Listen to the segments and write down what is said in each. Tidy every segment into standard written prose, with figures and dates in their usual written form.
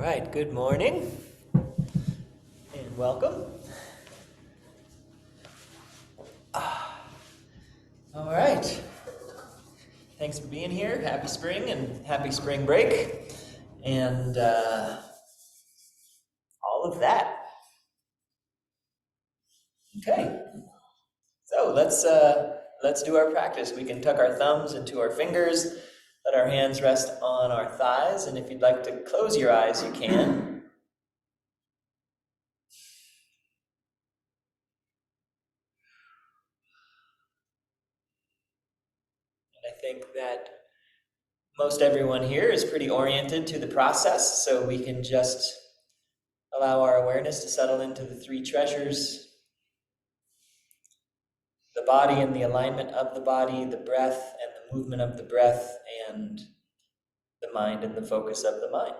right, good morning and welcome. All right, thanks for being here. Happy spring and happy spring break and all of that. Okay, so let's do our practice. We can tuck our thumbs into our fingers, let our hands rest on our thighs, and if you'd like to close your eyes, you can. I think that most everyone here is pretty oriented to the process, so we can just allow our awareness to settle into the three treasures: the body and the alignment of the body, the breath and the movement of the breath, and the mind and the focus of the mind.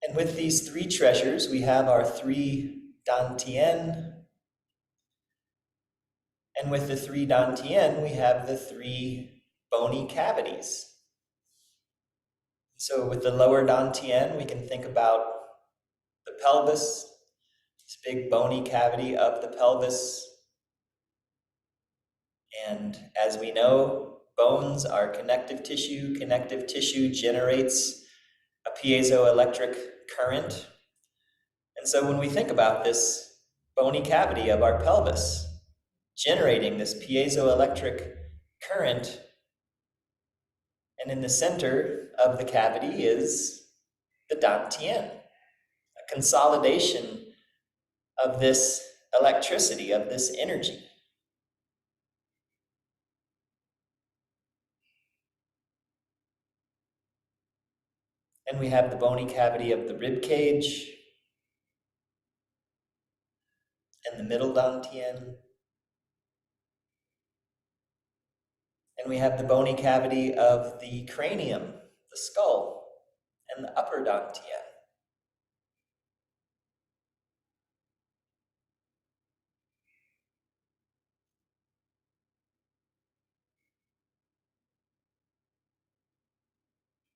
And with these three treasures, we have our three Dantien. And with the three Dantien, we have the three bony cavities. So with the lower Dantien, we can think about the pelvis, this big bony cavity of the pelvis. And as we know, bones are connective tissue. Connective tissue generates a piezoelectric current. And so when we think about this bony cavity of our pelvis generating this piezoelectric current, and in the center of the cavity is the Dantien, a consolidation of this electricity, of this energy. And we have the bony cavity of the rib cage and the middle Dantien. And we have the bony cavity of the cranium, the skull, and the upper Dantien.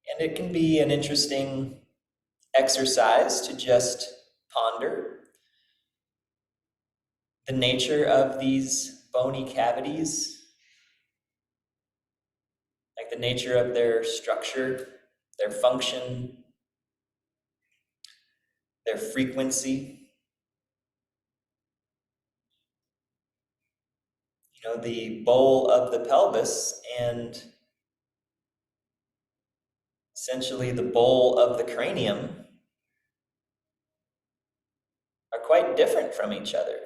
And it can be an interesting exercise to just ponder the nature of these bony cavities, like the nature of their structure, their function, their frequency. You know, the bowl of the pelvis and essentially the bowl of the cranium are quite different from each other.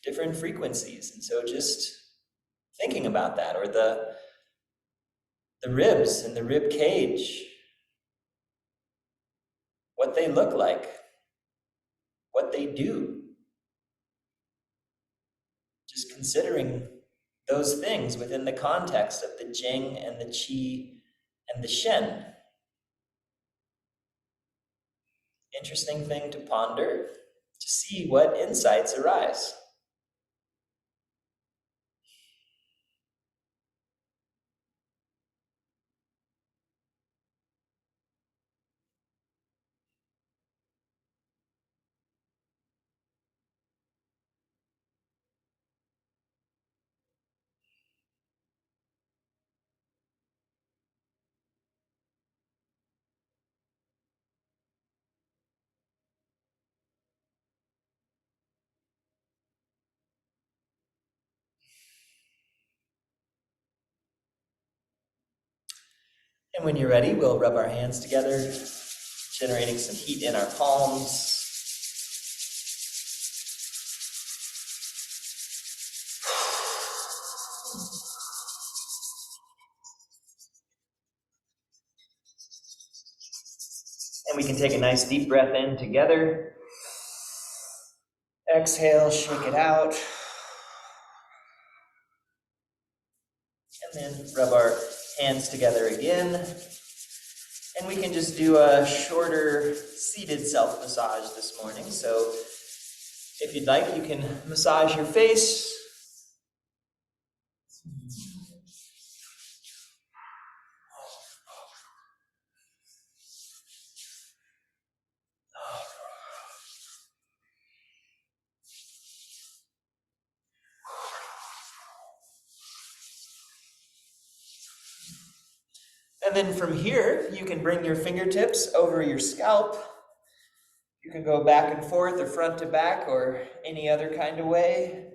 Different frequencies. And so just thinking about that, or the ribs and the rib cage, what they look like, what they do. Just considering those things within the context of the Jing and the Qi and the Shen. Interesting thing to ponder, to see what insights arise. And when you're ready, we'll rub our hands together, generating some heat in our palms. And we can take a nice deep breath in together. Exhale, shake it out. rub our hands together again. And we can just do a shorter seated self-massage this morning. So if you'd like, you can massage your face. And then from here, you can bring your fingertips over your scalp. You can go back and forth or front to back or any other kind of way.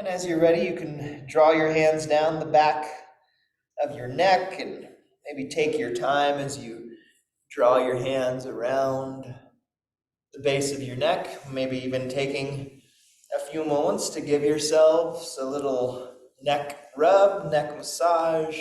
And as you're ready, you can draw your hands down the back of your neck and maybe take your time as you draw your hands around the base of your neck, maybe even taking a few moments to give yourselves a little neck rub, neck massage.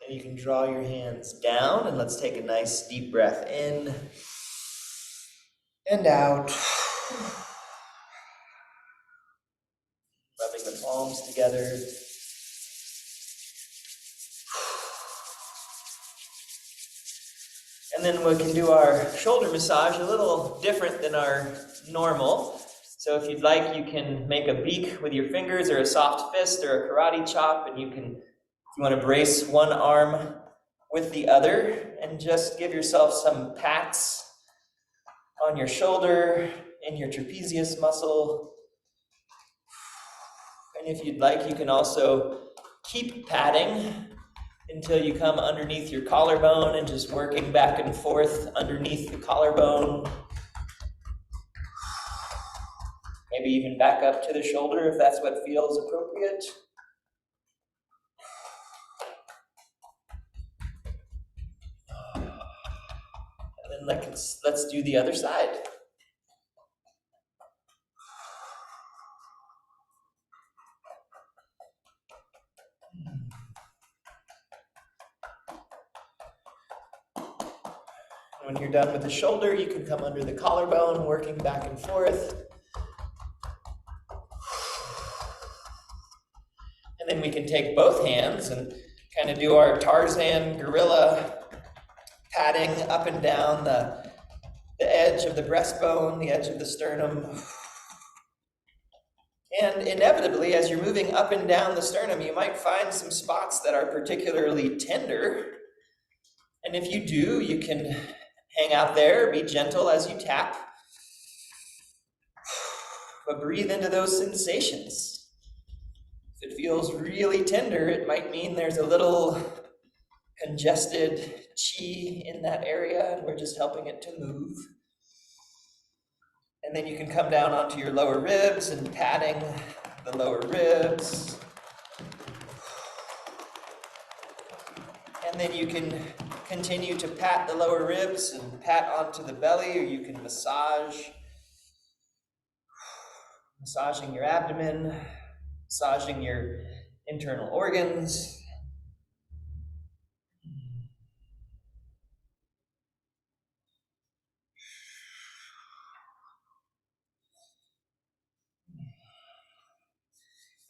And you can draw your hands down, and let's take a nice deep breath in and out. Rubbing the palms together. And then we can do our shoulder massage a little different than our normal. So if you'd like, you can make a beak with your fingers or a soft fist or a karate chop, and you can, if you want to brace one arm with the other and just give yourself some pats on your shoulder and your trapezius muscle. And if you'd like, you can also keep patting until you come underneath your collarbone and just working back and forth underneath the collarbone. Maybe even back up to the shoulder if that's what feels appropriate. And then let's do the other side. When you're done with the shoulder, you can come under the collarbone, working back and forth. And then we can take both hands and kind of do our Tarzan gorilla patting up and down the edge of the breastbone, the edge of the sternum. And inevitably, as you're moving up and down the sternum, you might find some spots that are particularly tender. And if you do, you can hang out there, be gentle as you tap, but breathe into those sensations. If it feels really tender, it might mean there's a little congested chi in that area, and we're just helping it to move. And then you can come down onto your lower ribs and patting the lower ribs. And then you can continue to pat the lower ribs and pat onto the belly, or you can massaging your abdomen, massaging your internal organs.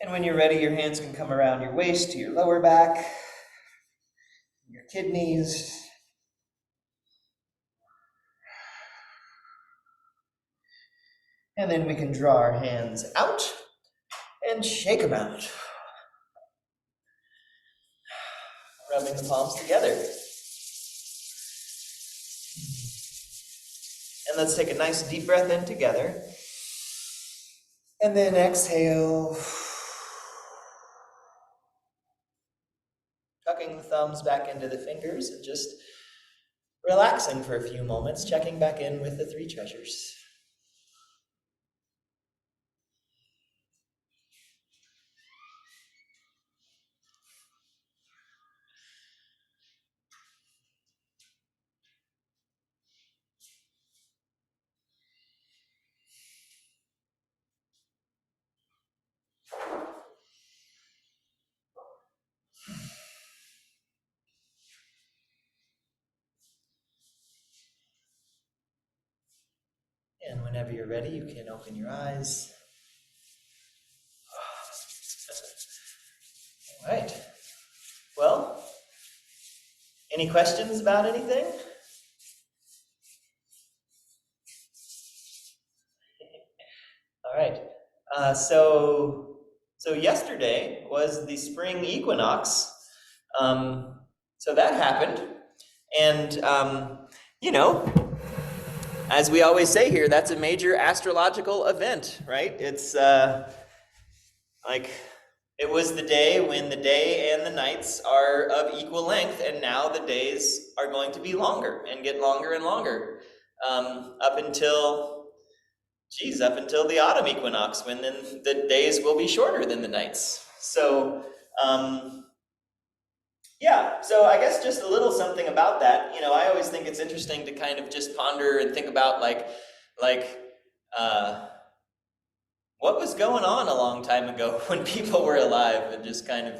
And when you're ready, your hands can come around your waist to your lower back, your kidneys. And then we can draw our hands out and shake them out. Rubbing the palms together. And let's take a nice deep breath in together. And then exhale. Tucking the thumbs back into the fingers and just relaxing for a few moments, checking back in with the three treasures. And whenever you're ready, you can open your eyes. All right. Well, any questions about anything? All right. So yesterday was the spring equinox. So that happened. And, as we always say here, that's a major astrological event, right? It's like it was the day when the day and the nights are of equal length, and now the days are going to be longer and get longer and longer, up until the autumn equinox, when then the days will be shorter than the nights. So, yeah, so I guess just a little something about that. I always think it's interesting to kind of just ponder and think about what was going on a long time ago when people were alive, and just kind of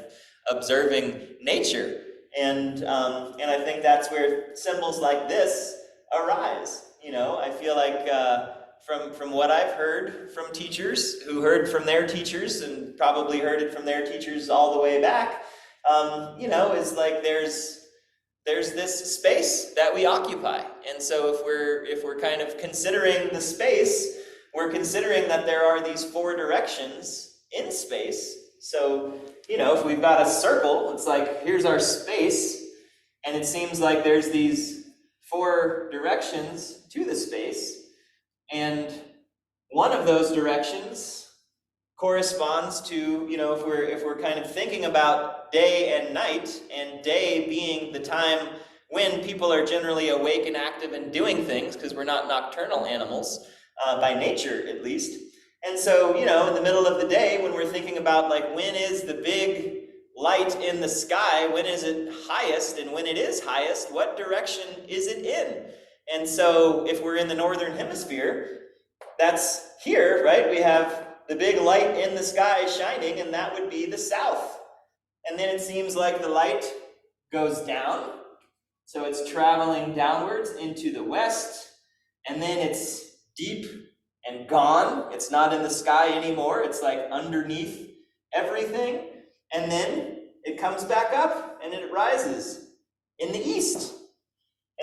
observing nature. And I think that's where symbols like this arise. I feel like from what I've heard from teachers who heard from their teachers and probably heard it from their teachers all the way back, is like there's this space that we occupy. And so if we're kind of considering the space, we're considering that there are these four directions in space. So, if we've got a circle, it's like, here's our space, and it seems like there's these four directions to the space, and one of those directions corresponds to, if we're kind of thinking about day and night, and day being the time when people are generally awake and active and doing things, because we're not nocturnal animals, by nature at least. And so, in the middle of the day, when we're thinking about when is the big light in the sky, when is it highest, and when it is highest, what direction is it in? And so if we're in the northern hemisphere, that's here, right? We have the big light in the sky shining, and that would be the south. And then it seems like the light goes down, so it's traveling downwards into the west, and then it's deep and gone. It's not in the sky anymore. It's like underneath everything. And then it comes back up and it rises in the east.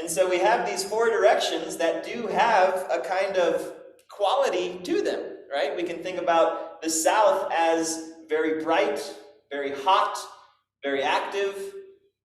And so we have these four directions that do have a kind of quality to them, right? We can think about the south as very bright, very hot, very active.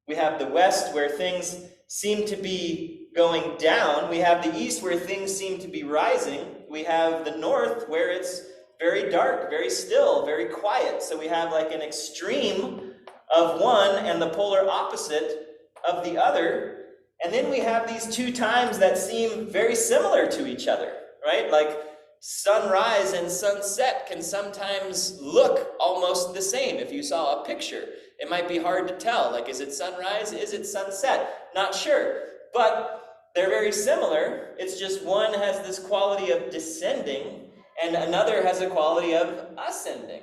We have the west where things seem to be going down. We have the east where things seem to be rising. We have the north where it's very dark, very still, very quiet. So we have like an extreme of one and the polar opposite of the other. And then we have these two times that seem very similar to each other, right? Like sunrise and sunset can sometimes look almost the same. If you saw a picture, it might be hard to tell. Like, is it sunrise? Is it sunset? Not sure. But they're very similar. It's just one has this quality of descending and another has a quality of ascending.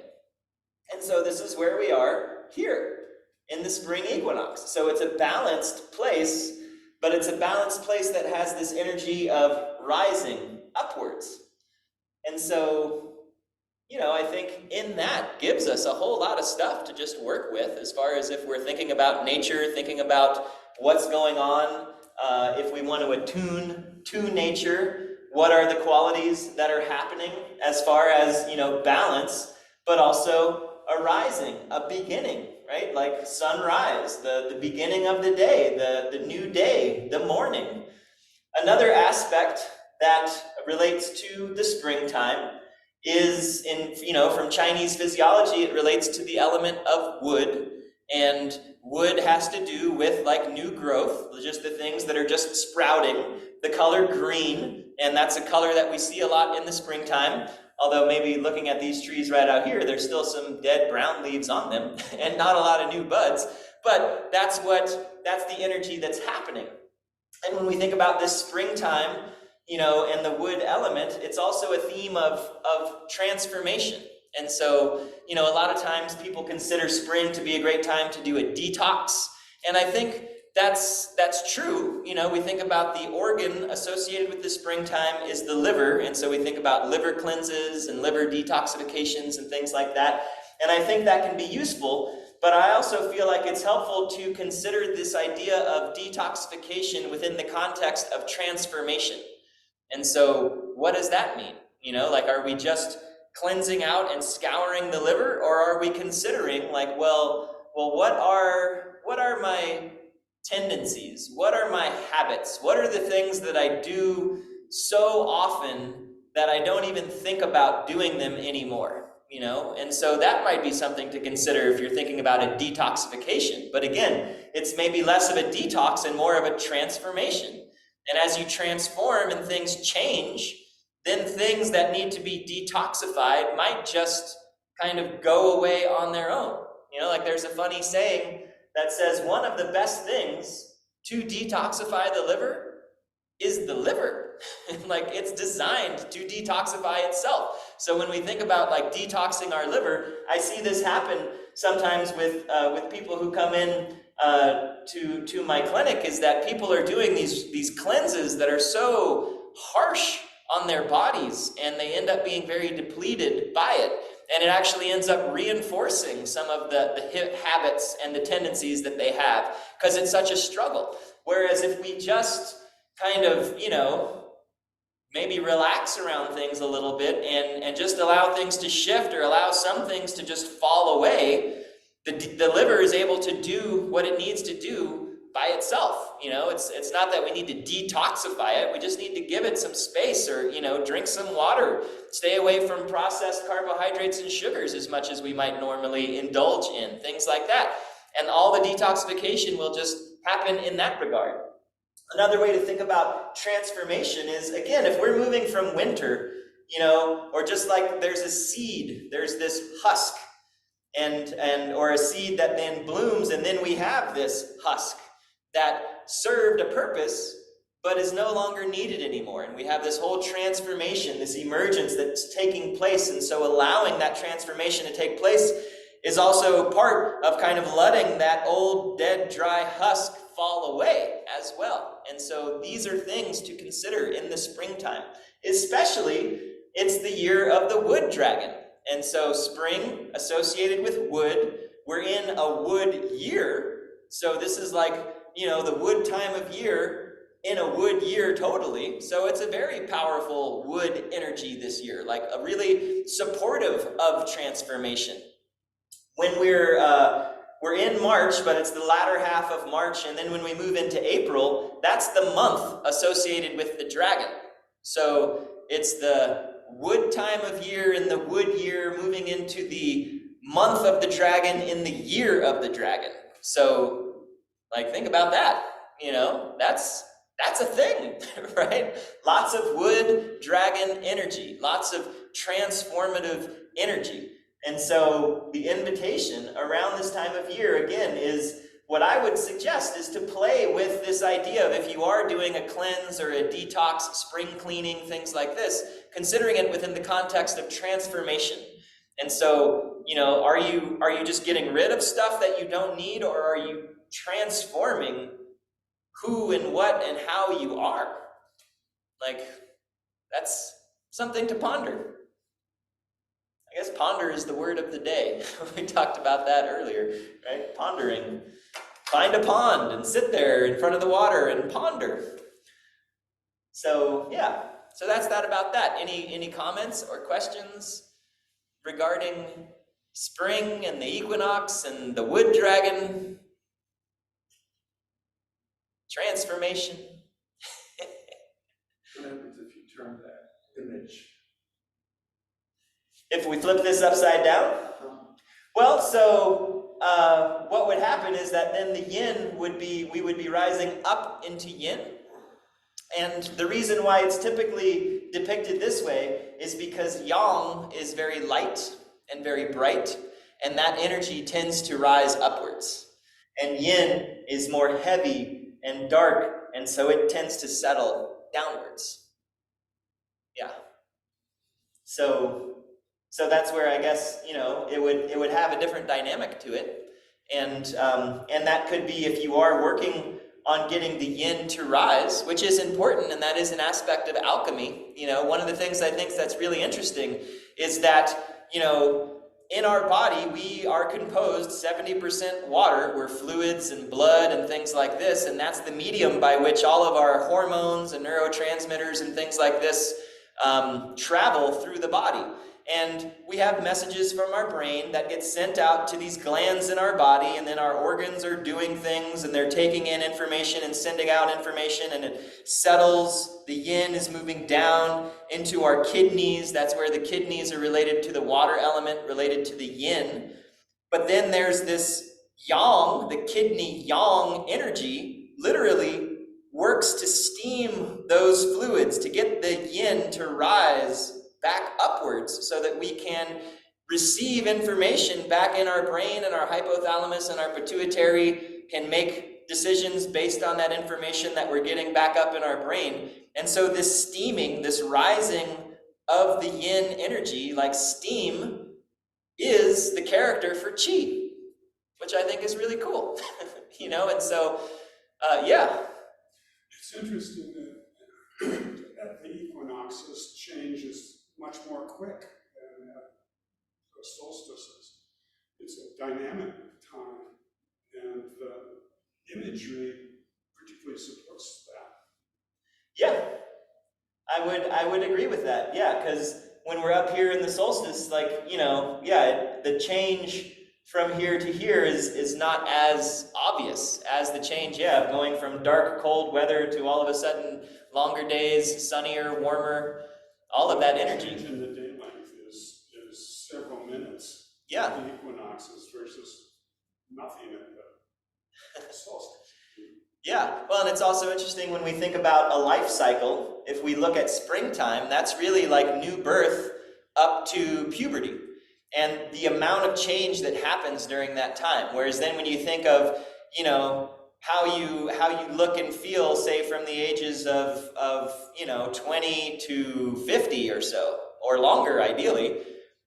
And so this is where we are here in the spring equinox. So it's a balanced place, but it's a balanced place that has this energy of rising upwards. And so, I think in that gives us a whole lot of stuff to just work with, as far as if we're thinking about nature, thinking about what's going on, if we want to attune to nature, what are the qualities that are happening as far as, balance, but also a rising, a beginning, right? Like sunrise, the beginning of the day, the new day, the morning. Another aspect that relates to the springtime is from Chinese physiology, it relates to the element of wood, and wood has to do with like new growth, just the things that are just sprouting, the color green, and that's a color that we see a lot in the springtime. Although maybe looking at these trees right out here, there's still some dead brown leaves on them and not a lot of new buds, but that's the energy that's happening. And when we think about this springtime, and the wood element, it's also a theme of transformation. And so, a lot of times people consider spring to be a great time to do a detox. And I think That's true. You know, we think about the organ associated with the springtime is the liver, and so we think about liver cleanses and liver detoxifications and things like that. And I think that can be useful, but I also feel like it's helpful to consider this idea of detoxification within the context of transformation. And so, what does that mean? You know, like, are we just cleansing out and scouring the liver, or are we considering, like, well, what are my tendencies? What are my habits? What are the things that I do so often that I don't even think about doing them anymore? You know, and so that might be something to consider if you're thinking about a detoxification. But again, it's maybe less of a detox and more of a transformation. And as you transform and things change, then things that need to be detoxified might just kind of go away on their own. You know, like there's a funny saying that says one of the best things to detoxify the liver is the liver. Like, it's designed to detoxify itself. So when we think about like detoxing our liver, I see this happen sometimes with people who come in to my clinic, is that people are doing these cleanses that are so harsh on their bodies, and they end up being very depleted by it. And it actually ends up reinforcing some of the habits and the tendencies that they have, because it's such a struggle. Whereas if we just kind of, you know, maybe relax around things a little bit and just allow things to shift, or allow some things to just fall away, the liver is able to do what it needs to do by itself. You know, it's not that we need to detoxify it. We just need to give it some space, or, you know, drink some water, stay away from processed carbohydrates and sugars as much as we might normally indulge in, things like that. And all the detoxification will just happen in that regard. Another way to think about transformation is, again, if we're moving from winter, you know, or just like there's a seed, there's this husk, or a seed that then blooms, and then we have this husk that served a purpose but is no longer needed anymore. And we have this whole transformation, this emergence that's taking place. And so allowing that transformation to take place is also part of kind of letting that old, dead, dry husk fall away as well. And so these are things to consider in the springtime. Especially, it's the year of the wood dragon. And so spring associated with wood, we're in a wood year. So this is like, you know, the wood time of year in a wood year totally. So it's a very powerful wood energy this year, like a really supportive of transformation. When we're in March, but it's the latter half of March, and then when we move into April, that's the month associated with the dragon. So it's the wood time of year in the wood year, moving into the month of the dragon in the year of the dragon. So, like, think about that. You know, that's a thing, right? Lots of wood dragon energy, lots of transformative energy. And so the invitation around this time of year, again, is what I would suggest is to play with this idea of, if you are doing a cleanse or a detox, spring cleaning, things like this, considering it within the context of transformation. And so, you know, are you just getting rid of stuff that you don't need, or are you transforming who and what and how you are? Like, that's something to ponder. I guess ponder is the word of the day. We talked about that earlier, right? Pondering. Find a pond and sit there in front of the water and ponder. So yeah, so that's that about that. Any comments or questions regarding spring and the equinox and the wood dragon? Transformation. What happens if you turn that image? If we flip this upside down? Well, so what would happen is that then the yin we would be rising up into yin. And the reason why it's typically depicted this way is because yang is very light and very bright, and that energy tends to rise upwards. And yin is more heavy and dark, and so it tends to settle downwards. Yeah. So that's where I guess, you know, it would have a different dynamic to it. And that could be if you are working on getting the yin to rise, which is important, and that is an aspect of alchemy. One of the things I think that's really interesting is that, in our body, we are composed 70% water. We're fluids and blood and things like this, and that's the medium by which all of our hormones and neurotransmitters and things like this travel through the body. And we have messages from our brain that get sent out to these glands in our body, and then our organs are doing things, and they're taking in information and sending out information, and it settles. The yin is moving down into our kidneys. That's where the kidneys are related to the water element, related to the yin. But then there's this yang, the kidney yang energy, literally works to steam those fluids, to get the yin to rise back upwards so that we can receive information back in our brain, and our hypothalamus and our pituitary can make decisions based on that information that we're getting back up in our brain. And so this steaming, this rising of the yin energy, like steam, is the character for qi, which I think is really cool. And so, yeah. It's interesting that at the equinoxes, change is much more quick than at the solstices. It's a dynamic time, and the imagery particularly supports that. Yeah, I would agree with that. Yeah, because when we're up here in the solstice, like, the change from here to here is not as obvious as the change, of going from dark, cold weather to all of a sudden longer days, sunnier, warmer, all of that energy. The change in the day length is several minutes. Yeah. At the equinoxes versus nothing at the solstice. Yeah, well, and it's also interesting when we think about a life cycle. If we look at springtime, that's really like new birth up to puberty, and the amount of change that happens during that time. Whereas then when you think of, how you look and feel, say from the ages of 20 to 50 or so, or longer ideally,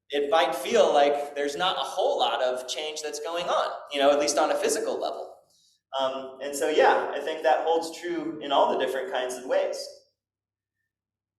it might feel like there's not a whole lot of change that's going on, at least on a physical level. And so, yeah, I think that holds true in all the different kinds of ways.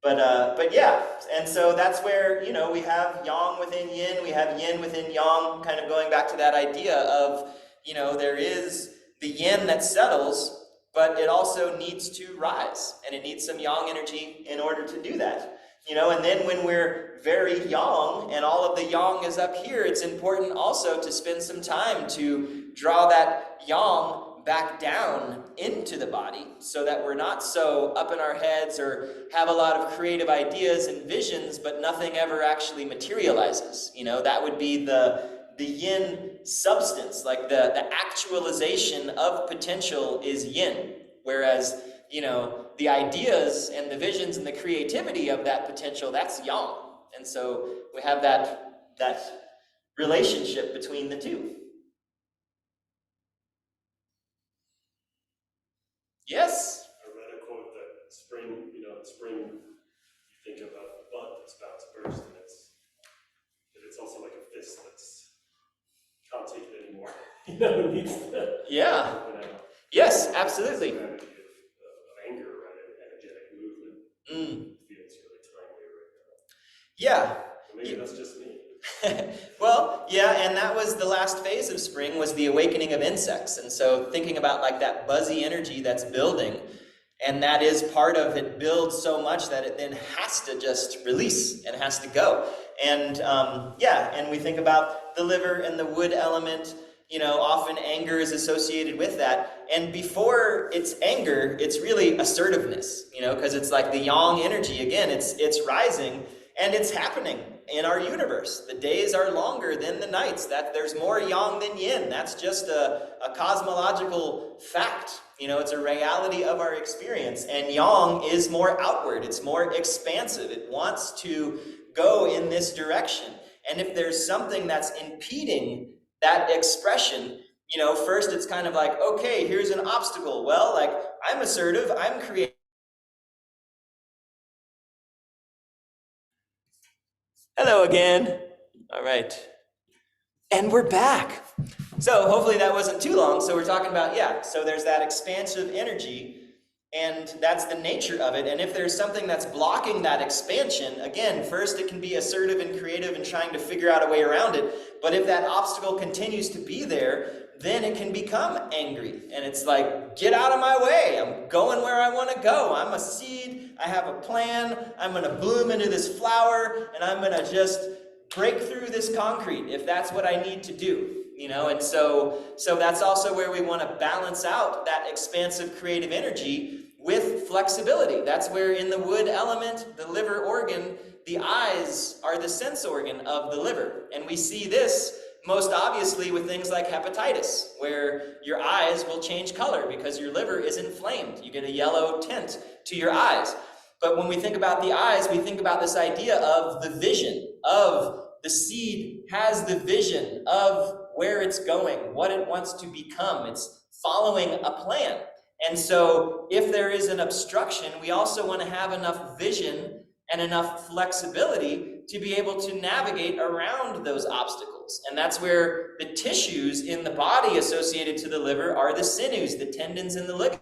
But yeah, and so that's where, we have yang within yin, we have yin within yang, kind of going back to that idea of, there is the yin that settles, but it also needs to rise, and it needs some yang energy in order to do that. And then when we're very yang and all of the yang is up here, it's important also to spend some time to draw that yang back down into the body so that we're not so up in our heads or have a lot of creative ideas and visions, but nothing ever actually materializes. That would be the yin substance, like the actualization of potential is yin, whereas, the ideas and the visions and the creativity of that potential, that's yang. And so we have that relationship between the two. Yes? I read a quote that spring, spring, you think of a bud that's about to burst, and it's also like a fist that's can't take it anymore. It needs to Yeah. open out. Yes, absolutely. It's an energy of anger, right? Energetic movement. It feels really timely right now. Yeah. But maybe that's just me. Well, yeah, and that was the last phase of spring, was the awakening of insects. And so thinking about like that buzzy energy that's building, and that is part of it, builds so much that it then has to just release and has to go. And and we think about the liver and the wood element, often anger is associated with that. And before it's anger, it's really assertiveness, because it's like the yang energy, again, it's rising, and it's happening in our universe. The days are longer than the nights. That there's more yang than yin. That's just a cosmological fact. It's a reality of our experience. And yang is more outward. It's more expansive. It wants to go in this direction. And if there's something that's impeding that expression, first it's kind of like, okay, here's an obstacle. Well, like, I'm assertive, I'm creative. Hello again. All right. And we're back. So hopefully that wasn't too long. So we're talking about, yeah, so there's that expansive energy, and that's the nature of it. And if there's something that's blocking that expansion, again, first it can be assertive and creative and trying to figure out a way around it. But if that obstacle continues to be there, then it can become angry. And it's like, get out of my way. I'm going where I want to go. I'm a seed. I have a plan. I'm going to bloom into this flower, and I'm going to just break through this concrete if that's what I need to do. And so that's also where we want to balance out that expansive creative energy with flexibility. That's where in the wood element, the liver organ, the eyes are the sense organ of the liver. And we see this most obviously with things like hepatitis, where your eyes will change color because your liver is inflamed. You get a yellow tint to your eyes. But when we think about the eyes, we think about this idea of the vision, of the seed has the vision of where it's going, what it wants to become. It's following a plan. And so if there is an obstruction, we also want to have enough vision and enough flexibility to be able to navigate around those obstacles. And that's where the tissues in the body associated to the liver are the sinews, the tendons, and the ligaments.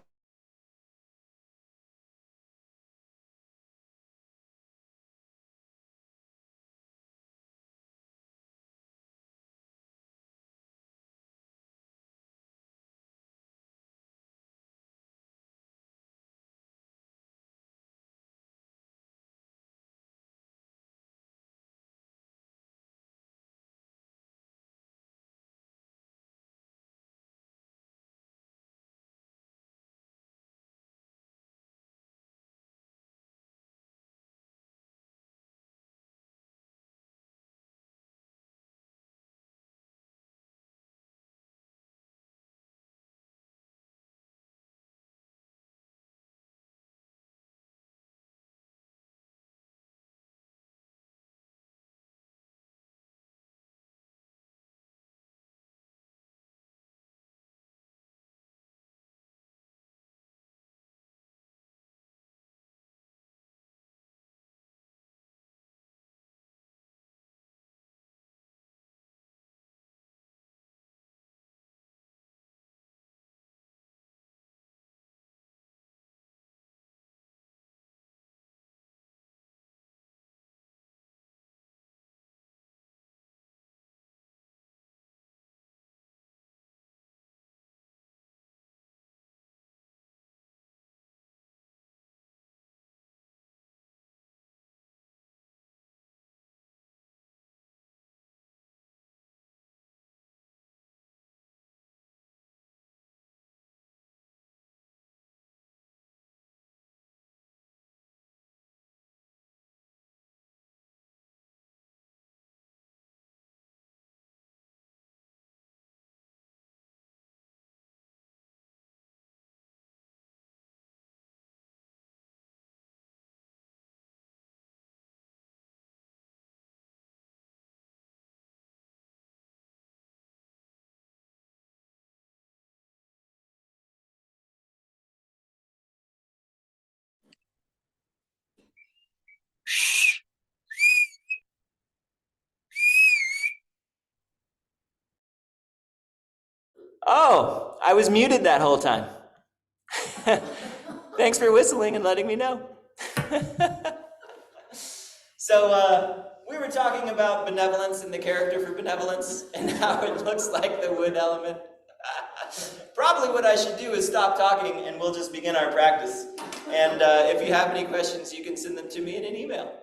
Oh, I was muted that whole time. Thanks for whistling and letting me know. So we were talking about benevolence and the character for benevolence and how it looks like the wood element. Probably what I should do is stop talking and we'll just begin our practice. And if you have any questions, you can send them to me in an email.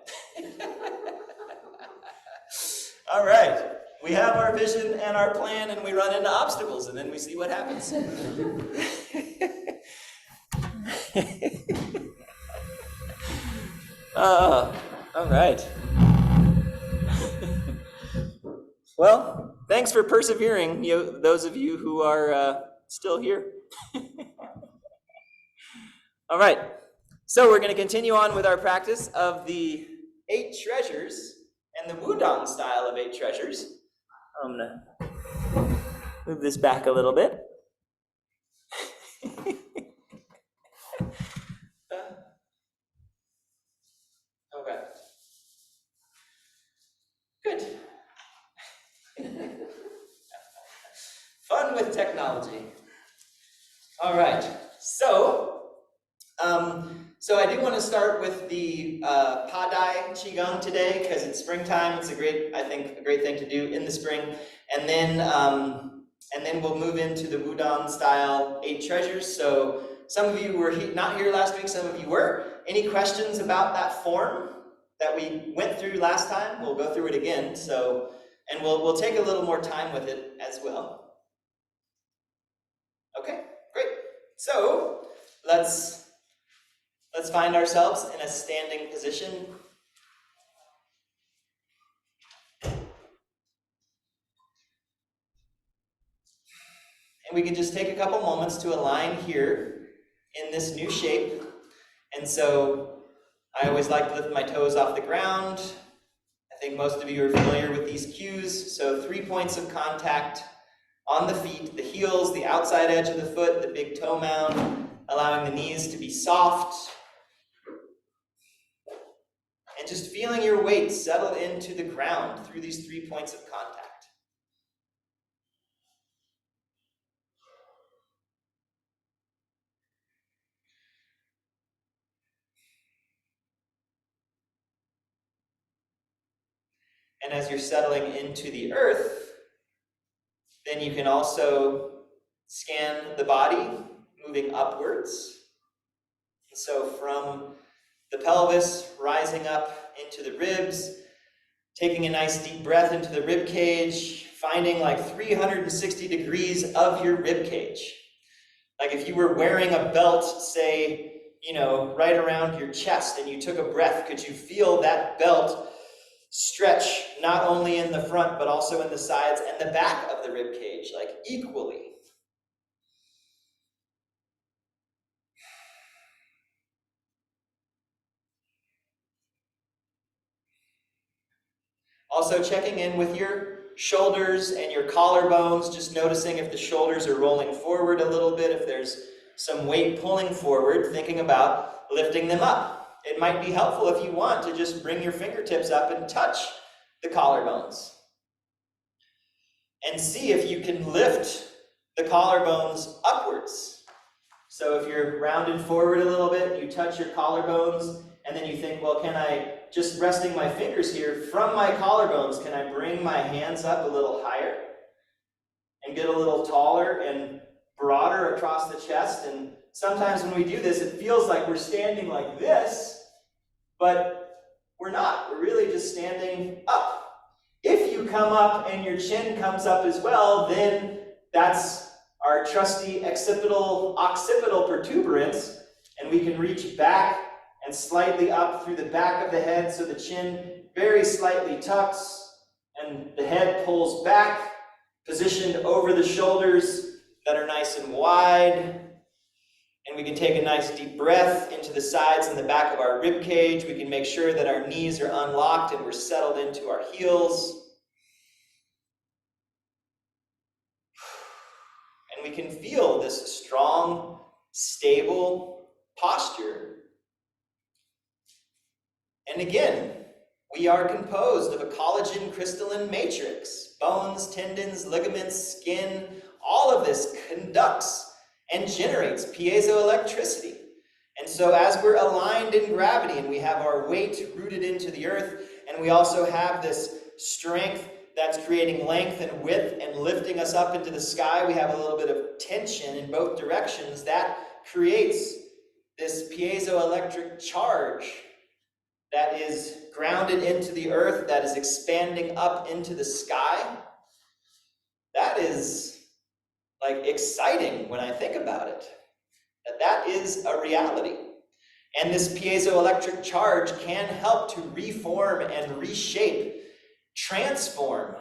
All right. We have our vision and our plan, and we run into obstacles, and then we see what happens. All right. Well, thanks for persevering, those of you who are still here. All right. So we're going to continue on with our practice of the 8 treasures and the Wudang style of 8 treasures. I'm going to move this back a little bit. Okay. Good. fun with technology. All right, so I do want to start with the Padai Qigong today because it's springtime. It's a great thing to do in the spring, and then we'll move into the Wudang style 8 treasures. So some of you were not here last week. Some of you were. Any questions about that form that we went through last time? We'll go through it again. So, and we'll take a little more time with it as well. Okay, great. So let's find ourselves in a standing position. And we can just take a couple moments to align here in this new shape. And so I always like to lift my toes off the ground. I think most of you are familiar with these cues. So 3 points of contact on the feet, the heels, the outside edge of the foot, the big toe mound, allowing the knees to be soft. And just feeling your weight settle into the ground through these 3 points of contact. And as you're settling into the earth, then you can also scan the body, moving upwards. And so from the pelvis, rising up into the ribs, taking a nice deep breath into the rib cage, finding like 360 degrees of your rib cage. Like if you were wearing a belt, say, right around your chest, and you took a breath, could you feel that belt stretch not only in the front, but also in the sides and the back of the rib cage, like equally? Also checking in with your shoulders and your collarbones, just noticing if the shoulders are rolling forward a little bit, if there's some weight pulling forward, thinking about lifting them up. It might be helpful if you want to just bring your fingertips up and touch the collarbones. And see if you can lift the collarbones upwards. So if you're rounded forward a little bit, you touch your collarbones, and then you think, well, can I, just resting my fingers here, from my collarbones, can I bring my hands up a little higher and get a little taller and broader across the chest? And sometimes when we do this, it feels like we're standing like this, but we're not. We're really just standing up. If you come up and your chin comes up as well, then that's our trusty occipital protuberance, and we can reach back and slightly up through the back of the head so the chin very slightly tucks and the head pulls back, positioned over the shoulders that are nice and wide. And we can take a nice deep breath into the sides and the back of our rib cage. We can make sure that our knees are unlocked and we're settled into our heels. And we can feel this strong, stable posture. And again, we are composed of a collagen crystalline matrix. Bones, tendons, ligaments, skin, all of this conducts and generates piezoelectricity. And so as we're aligned in gravity and we have our weight rooted into the earth, and we also have this strength that's creating length and width and lifting us up into the sky, we have a little bit of tension in both directions. That creates this piezoelectric charge that is grounded into the earth, that is expanding up into the sky. That is like exciting when I think about it, that is a reality. And this piezoelectric charge can help to reform and reshape, transform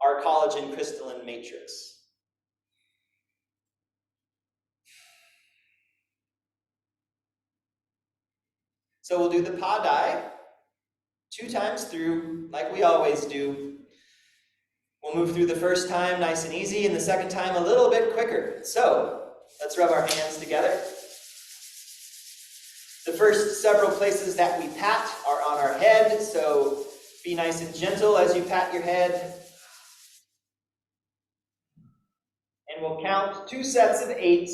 our collagen crystalline matrix. So we'll do the Padai 2 times through, like we always do. We'll move through the first time nice and easy, and the second time a little bit quicker. So let's rub our hands together. The first several places that we pat are on our head, so be nice and gentle as you pat your head. And And we'll count 2 sets of 8,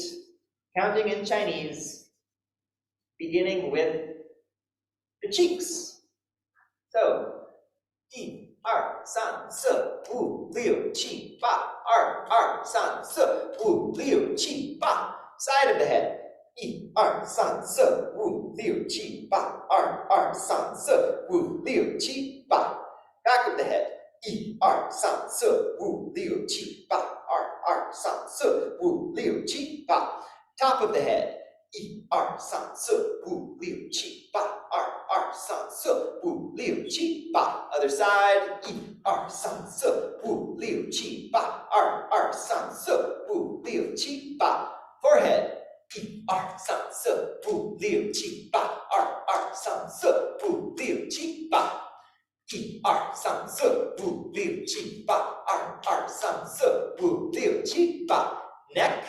counting in Chinese, beginning with the cheeks. So, 1、2、3、4、5、6、7、8。2、2、3、4、5、6、7、8。Side of the head. 1、2、3、4、5、6、7、8。2、2、3、4、5、6、7、8。Back of the head. 1、2、3、4、5、6、7、8。2、2、3、4、5、6、7、8。Top of the head. 1、2、3、4、5、6、7、8。2、2、3、4、5、6、7、8。Other side. 1、2、3、4、5、6、7、8。2、2、3、4、5、6、7、8。Forehead. 1、2、3、4、5、6、7、8。2、2、3、4、5、6、7、8。1、2、3、4、5、6、7、8。2、2、3、4、5、6、7、8。Neck.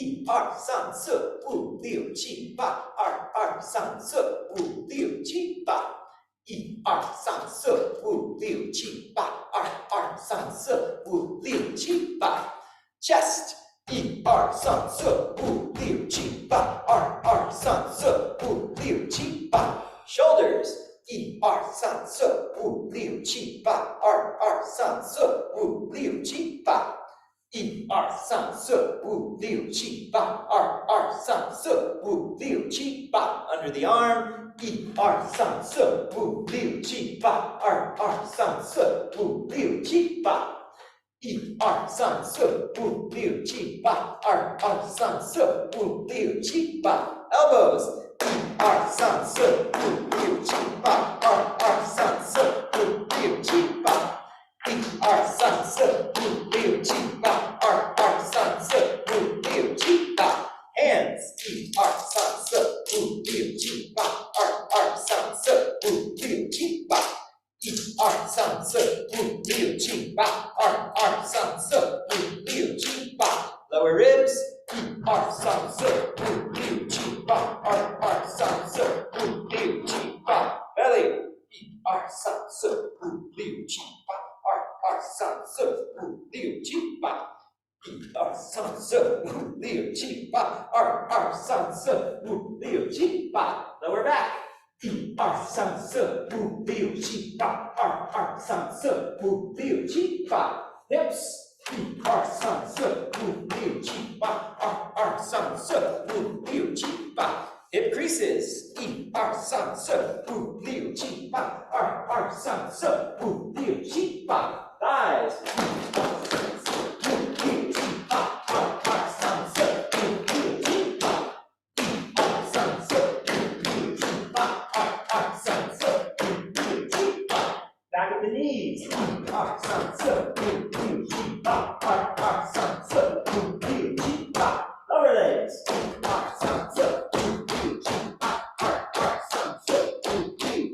1、2、3、4、5、6、7、8。2、2、3、4、5、6、7、8。1、2、3、4、5、6、7、8。2、2、3、4、5、6、7、8。Chest. 1、2、3、4、5、6、7、8。2、2、3、4、5、6、7、8。Shoulders. 1、2、3、4、5、6、7、8。2、2、3、4、5、6、7、8。1、2、3、4、5、6、7、8。2、2、3、4、5、6、7、8。Under the arm. 1、2、3、4、5、6、7、8。2、2、3、4、5、6、7、8。1、2、3、4、5、6、7、8。2、2、3、4、5、6、7、8。Elbows. 1、2、3、4、5、6、7、8。2、2、3、4、5、6、7、8。1、2、3、4、5、6、7、8。2、2、3、4、5、6、7、8。Hands. 1、2、3、4、5、6、7、8。2、2、3、4、5、6、7、8。1、2、3、4、5、6、7、8。2、2、3、4、5、6、7、8。Lower ribs. 1、2、3、4、5、6、7、8。2、2、3、4、5、6、7、8。Belly. 1、2、3、4、5、6、7、8。2、2、3、4、5、6、7、8。1、2、3、4、5、6、7、8。2、2、3、4、5、6、7、8。Lower back. 1、2、3、4、5、6、7、8。2、2、3、4、5、6、7、8。Hips. 1、2、3、4、5、6、7、8。2、2、3、4、5、6、7、8。Hip creases. 1、2、3、4、5、6、7、8。2、2、3、4、5、6、7、8。Thighs. 1、2、3、4、5、6、7、8。2、2、3、4、5、6、7、8。1、2、3、4、5、6、7、8。2、2、3、4、5、6、7、8. Back of the knees. 1、2、3、4、5、6、7、8。2、2、3、4、5、6、7、8. Lower legs. 1、2、3、4、5、6、7、8. 2、2、3、4、5、6、7、8.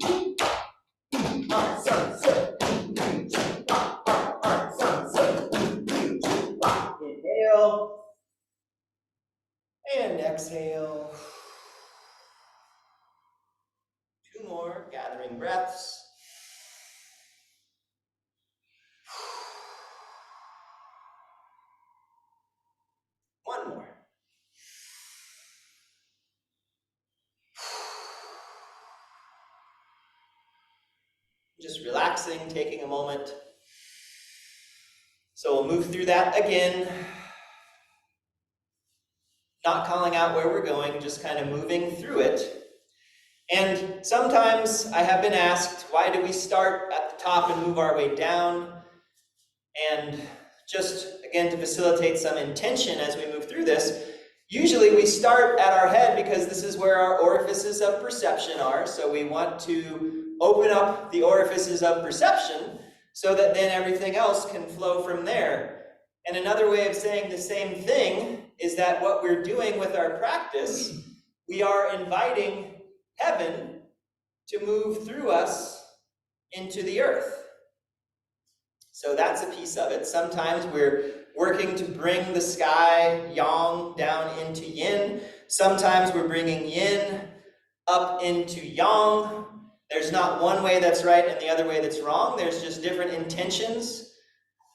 1、2、3、4、5、6、7、8. 2、2、3、4、5、6、7、8. Inhale. And exhale. 2 more gathering breaths. One more. Just relaxing, taking a moment. So we'll move through that again. Not calling out where we're going, just kind of moving through it. And sometimes I have been asked, why do we start at the top and move our way down? And just, again, to facilitate some intention as we move through this, usually we start at our head because this is where our orifices of perception are. So we want to open up the orifices of perception so that then everything else can flow from there. And another way of saying the same thing is that what we're doing with our practice, we are inviting heaven to move through us into the earth. So that's a piece of it. Sometimes we're working to bring the sky, yang, down into yin. Sometimes we're bringing yin up into yang. There's not one way that's right and the other way that's wrong. There's just different intentions,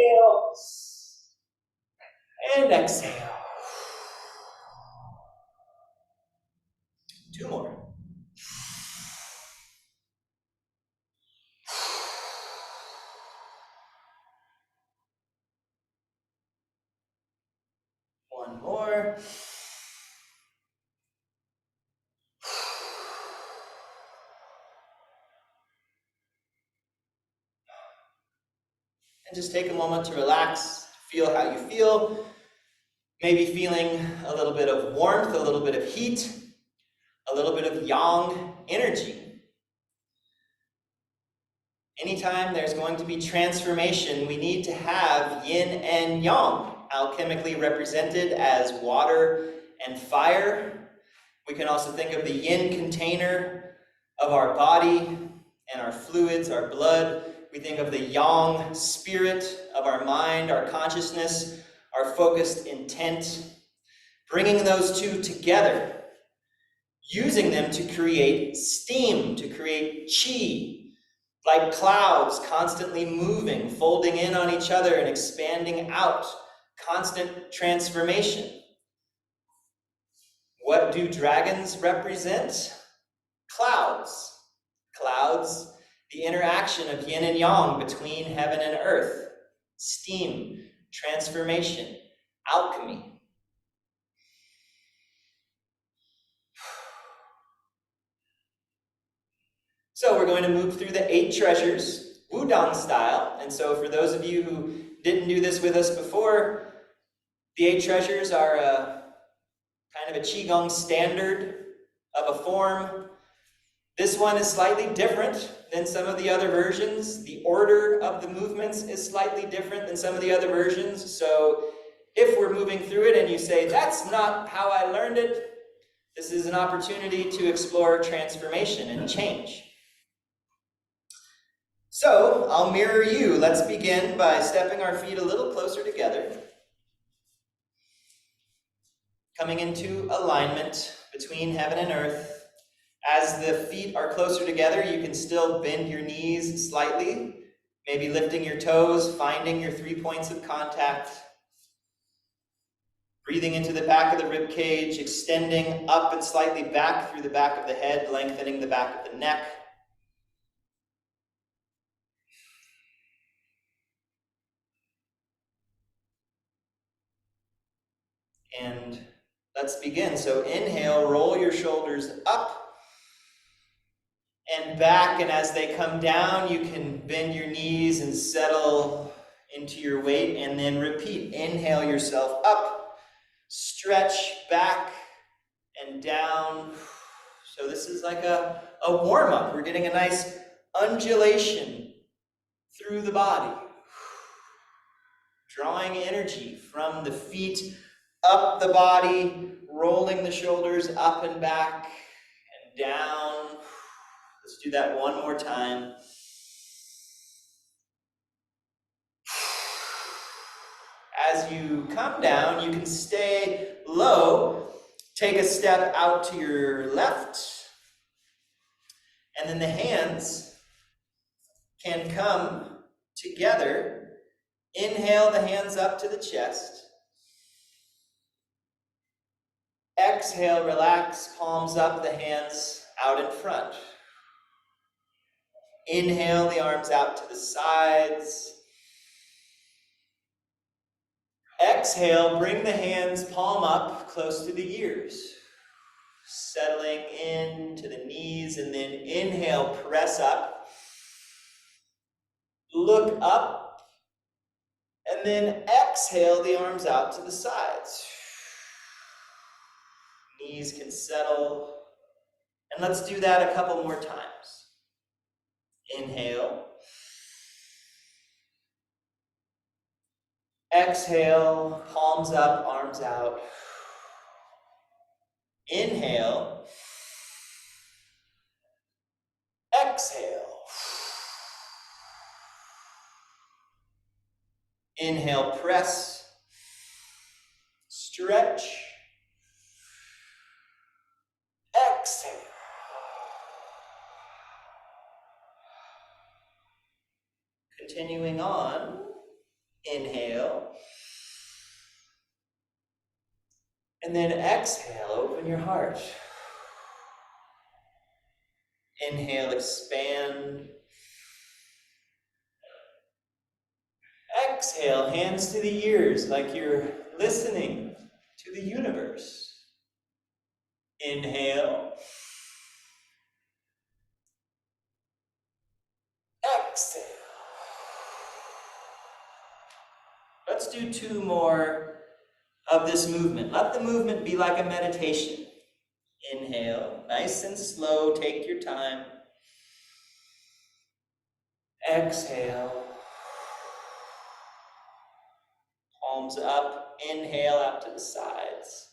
Inhale. And exhale. 2 more. One more. And just take a moment to relax, feel how you feel. Maybe feeling a little bit of warmth, a little bit of heat, a little bit of yang energy. Anytime there's going to be transformation, we need to have yin and yang, alchemically represented as water and fire. We can also think of the yin container of our body and our fluids, our blood. We think of the yang spirit of our mind, our consciousness, our focused intent. Bringing those two together, using them to create steam, to create qi, like clouds constantly moving, folding in on each other and expanding out, constant transformation. What do dragons represent? Clouds. Clouds, the interaction of yin and yang between heaven and earth. Steam, transformation, alchemy. So we're going to move through the 8 treasures. Wudang style. And so for those of you who didn't do this with us before, the 8 treasures are a kind of a Qigong standard of a form. This one is slightly different than some of the other versions. The order of the movements is slightly different than some of the other versions. So if we're moving through it and you say, that's not how I learned it, this is an opportunity to explore transformation and change. So I'll mirror you. Let's begin by stepping our feet a little closer together. Coming into alignment between heaven and earth. As the feet are closer together, you can still bend your knees slightly, maybe lifting your toes, finding your 3 points of contact. Breathing into the back of the rib cage, extending up and slightly back through the back of the head, lengthening the back of the neck. And let's begin. So inhale, roll your shoulders up and back, and as they come down, you can bend your knees and settle into your weight, and then repeat. Inhale yourself up, stretch back and down. So this is like a warm-up. We're getting a nice undulation through the body. Drawing energy from the feet up the body, rolling the shoulders up and back and down. Let's do that one more time. As you come down, you can stay low. Take a step out to your left. And then the hands can come together. Inhale the hands up to the chest. Exhale, relax, palms up, the hands out in front. Inhale the arms out to the sides. Exhale, bring the hands palm up close to the ears. Settling into the knees, and then inhale, press up. Look up, and then exhale the arms out to the sides. Knees can settle. And let's do that a couple more times. Inhale. Exhale, palms up, arms out. Inhale. Exhale. Inhale, press. Stretch. Exhale. Continuing on. Inhale. And then exhale, open your heart. Inhale, expand. Exhale, hands to the ears like you're listening to the universe. Inhale. Exhale. Let's do 2 more of this movement. Let the movement be like a meditation. Inhale, nice and slow, take your time. Exhale. Palms up, inhale out to the sides.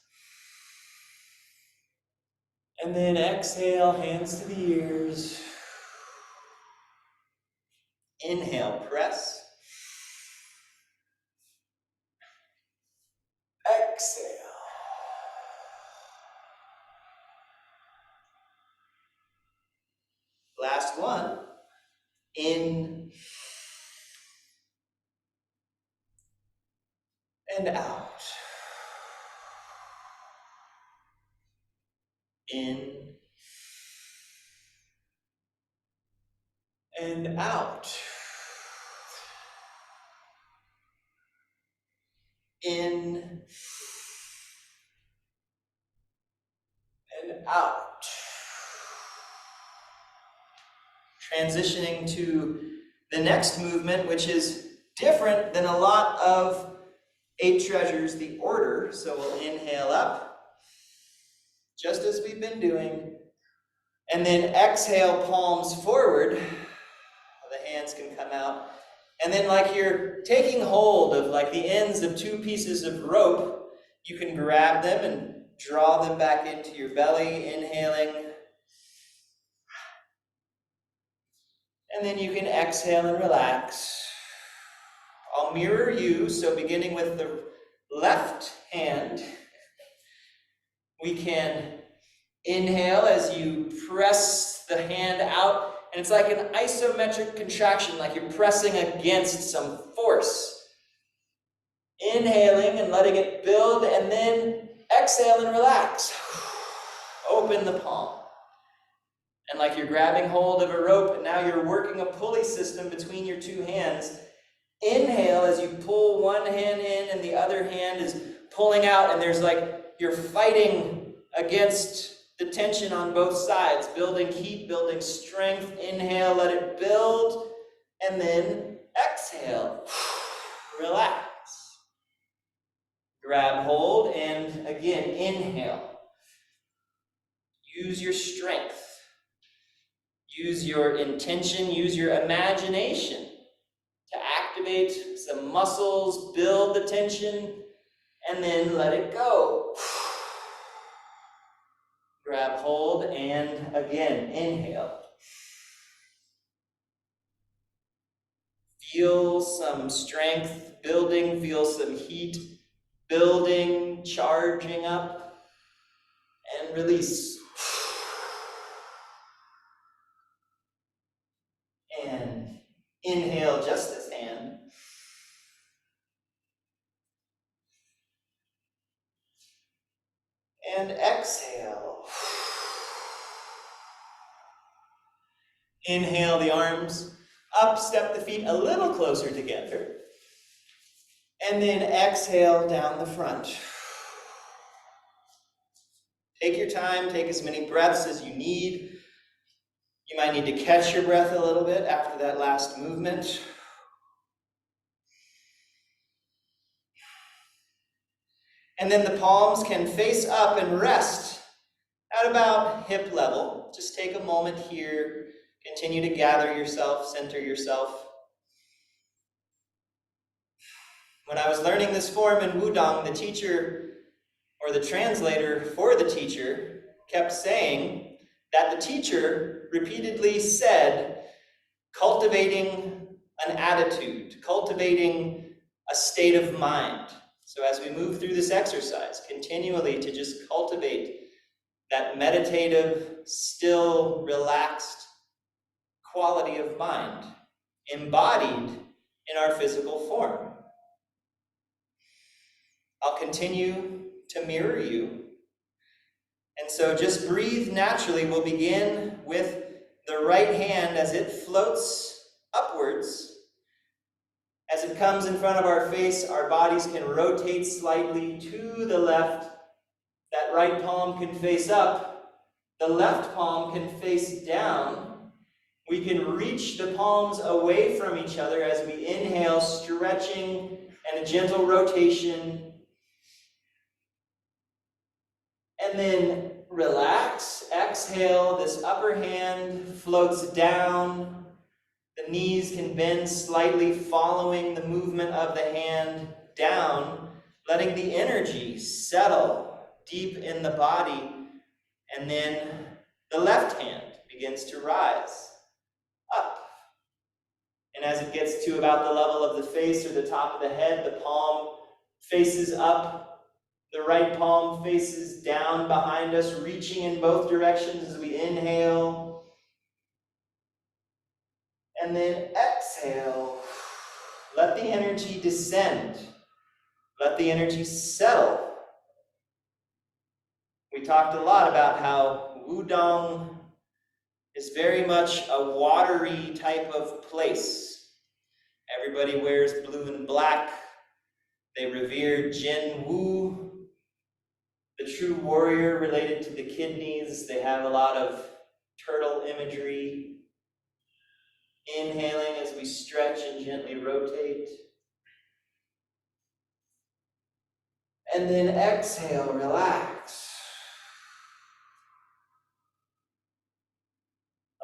And then exhale, hands to the ears. Inhale, press. Exhale. Last one. In and out. In and out. In and out. Transitioning to the next movement, which is different than a lot of 8 treasures, the order. So we'll inhale up, just as we've been doing. And then exhale, palms forward. The hands can come out. And then like you're taking hold of like the ends of 2 pieces of rope, you can grab them and draw them back into your belly, inhaling. And then you can exhale and relax. I'll mirror you, so beginning with the left hand, we can inhale as you press the hand out, and it's like an isometric contraction, like you're pressing against some force. Inhaling and letting it build, and then exhale and relax. Open the palm. And like you're grabbing hold of a rope, and now you're working a pulley system between your 2 hands. Inhale as you pull one hand in and the other hand is pulling out, and there's like you're fighting against the tension on both sides, building heat, building strength. Inhale, let it build, and then exhale. Relax. Grab hold, and again, inhale. Use your strength. Use your intention, use your imagination to activate some muscles, build the tension, and then let it go. Grab hold, and again, inhale. Feel some strength building, feel some heat building, charging up, and release. And inhale just this hand. And exhale. Inhale the arms up, step the feet a little closer together. And then exhale down the front. Take your time, take as many breaths as you need. You might need to catch your breath a little bit after that last movement. And then the palms can face up and rest at about hip level. Just take a moment here. Continue to gather yourself, center yourself. When I was learning this form in Wudong, the teacher, or the translator for the teacher, kept saying that the teacher repeatedly said, cultivating an attitude, cultivating a state of mind. So as we move through this exercise, continually to just cultivate that meditative, still, relaxed quality of mind, embodied in our physical form. I'll continue to mirror you. And so just breathe naturally. We'll begin with the right hand as it floats upwards. As it comes in front of our face, our bodies can rotate slightly to the left. That right palm can face up. The left palm can face down. We can reach the palms away from each other as we inhale, stretching and a gentle rotation. And then relax, exhale, this upper hand floats down. The knees can bend slightly, following the movement of the hand down, letting the energy settle deep in the body. And then the left hand begins to rise up. And as it gets to about the level of the face or the top of the head, the palm faces up. The right palm faces down behind us, reaching in both directions as we inhale. And then exhale. Let the energy descend. Let the energy settle. We talked a lot about how Wudong is very much a watery type of place. Everybody wears blue and black. They revere Jin Wu, the true warrior related to the kidneys. They have a lot of turtle imagery. Inhaling as we stretch and gently rotate. And then exhale, relax.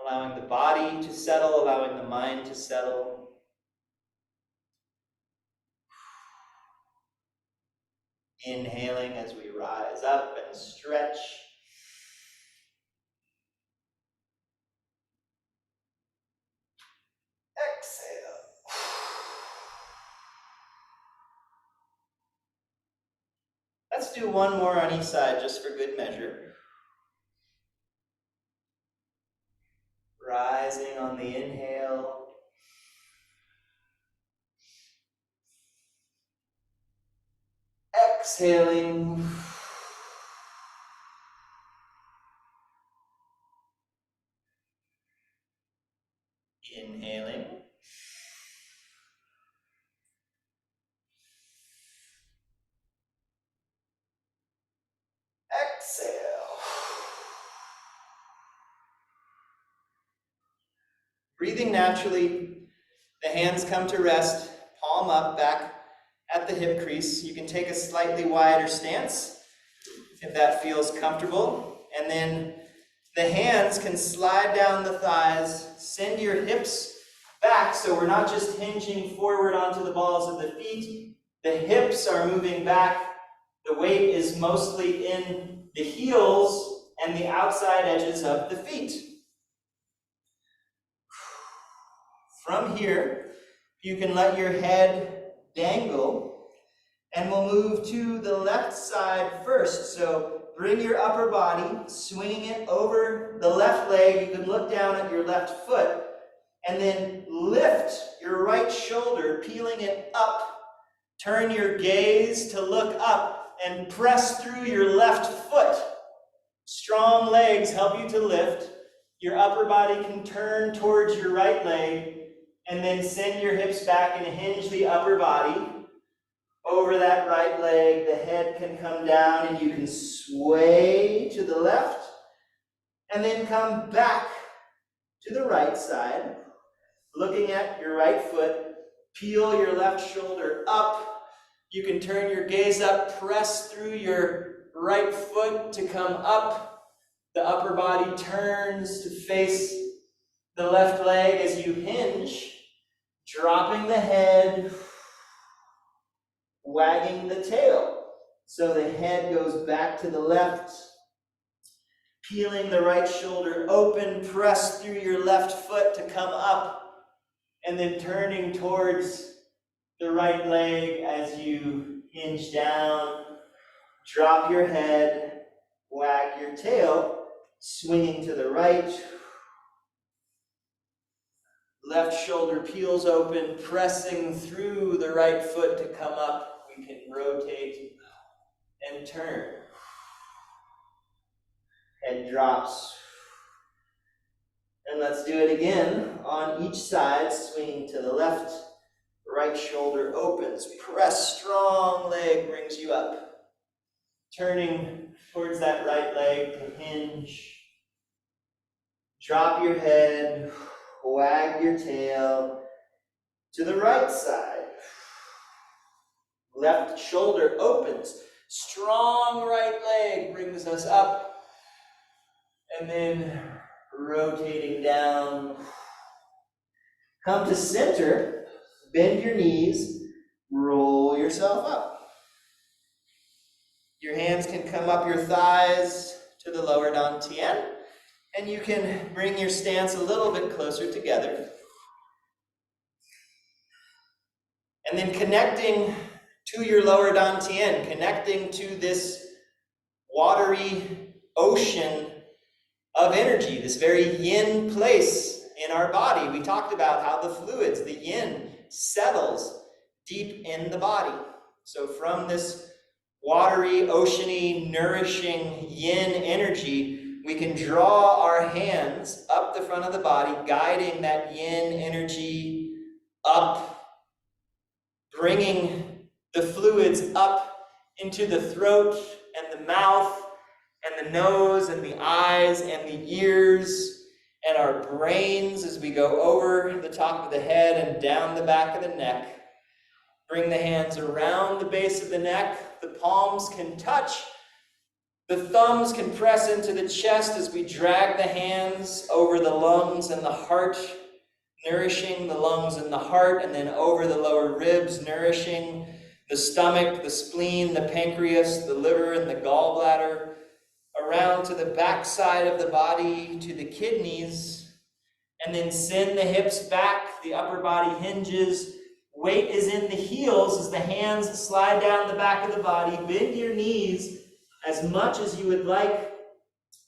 Allowing the body to settle, allowing the mind to settle. Inhaling as we rise up and stretch. Exhale. Let's do one more on each side just for good measure. Rising on the inhale. Exhaling. Inhaling. Exhale. Breathing naturally, the hands come to rest, palm up, back at the hip crease. You can take a slightly wider stance if that feels comfortable. And then the hands can slide down the thighs, send your hips back so we're not just hinging forward onto the balls of the feet. The hips are moving back. The weight is mostly in the heels and the outside edges of the feet. From here, you can let your head dangle, and we'll move to the left side first. So bring your upper body, swinging it over the left leg. You can look down at your left foot, and then lift your right shoulder, peeling it up. Turn your gaze to look up and press through your left foot. Strong legs help you to lift. Your upper body can turn towards your right leg, and then send your hips back and hinge the upper body over that right leg. The head can come down and you can sway to the left and then come back to the right side, looking at your right foot. Peel your left shoulder up. You can turn your gaze up, press through your right foot to come up. The upper body turns to face the left leg as you hinge. Dropping the head, wagging the tail. So the head goes back to the left. Peeling the right shoulder open, press through your left foot to come up. And then turning towards the right leg as you hinge down. Drop your head, wag your tail, swinging to the right. Left shoulder peels open, pressing through the right foot to come up. We can rotate and turn. Head drops. And let's do it again on each side, swinging to the left. Right shoulder opens. Press, strong leg brings you up. Turning towards that right leg to hinge. Drop your head. Wag your tail to the right side. Left shoulder opens. Strong right leg brings us up. And then rotating down. Come to center. Bend your knees. Roll yourself up. Your hands can come up your thighs to the lower dantian. And you can bring your stance a little bit closer together. And then connecting to your lower dantian, connecting to this watery ocean of energy, this very yin place in our body. We talked about how the fluids, the yin, settles deep in the body. So from this watery, oceany, nourishing yin energy, we can draw our hands up the front of the body, guiding that yin energy up, bringing the fluids up into the throat and the mouth and the nose and the eyes and the ears, and our brains as we go over the top of the head and down the back of the neck. Bring the hands around the base of the neck. The palms can touch. The thumbs can press into the chest as we drag the hands over the lungs and the heart, nourishing the lungs and the heart, and then over the lower ribs, nourishing the stomach, the spleen, the pancreas, the liver, and the gallbladder, around to the back side of the body, to the kidneys, and then send the hips back, the upper body hinges. Weight is in the heels as the hands slide down the back of the body. Bend your knees as much as you would like.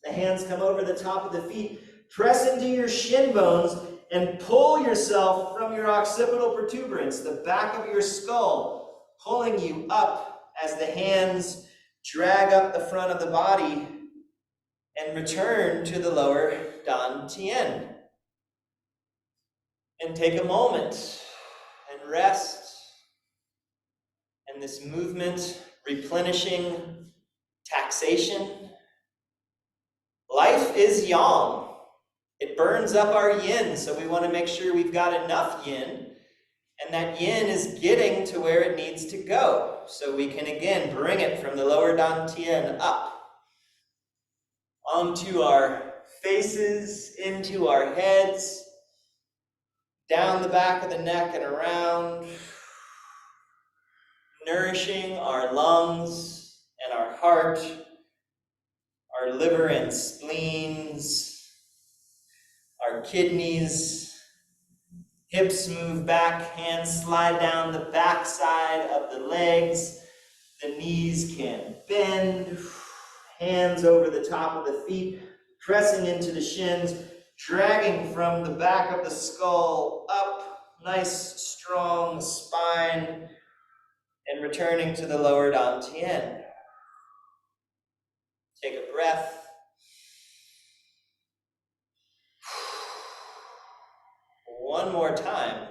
The hands come over the top of the feet. Press into your shin bones and pull yourself from your occipital protuberance, the back of your skull, pulling you up as the hands drag up the front of the body and return to the lower dantian. And take a moment and rest. And this movement, replenishing taxation. Life is yang. It burns up our yin, so we want to make sure we've got enough yin, and that yin is getting to where it needs to go, so we can again bring it from the lower dantian up, onto our faces, into our heads, down the back of the neck and around, nourishing our lungs and our heart, our liver and spleens, our kidneys. Hips move back, hands slide down the back side of the legs. The knees can bend, hands over the top of the feet, pressing into the shins, dragging from the back of the skull up, nice strong spine, and returning to the lower dantian. Take a breath. One more time.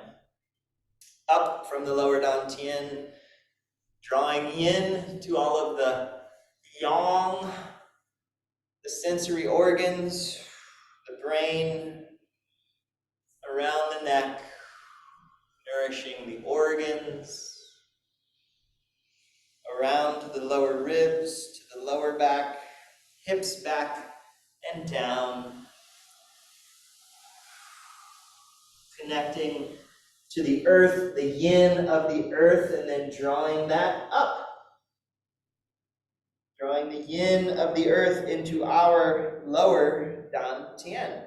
Up from the lower dantian, drawing in to all of the yang, the sensory organs, the brain, around the neck, nourishing the organs, around to the lower ribs, to the lower back, hips back and down, connecting to the earth, the yin of the earth, and then drawing that up. Drawing the yin of the earth into our lower dantian.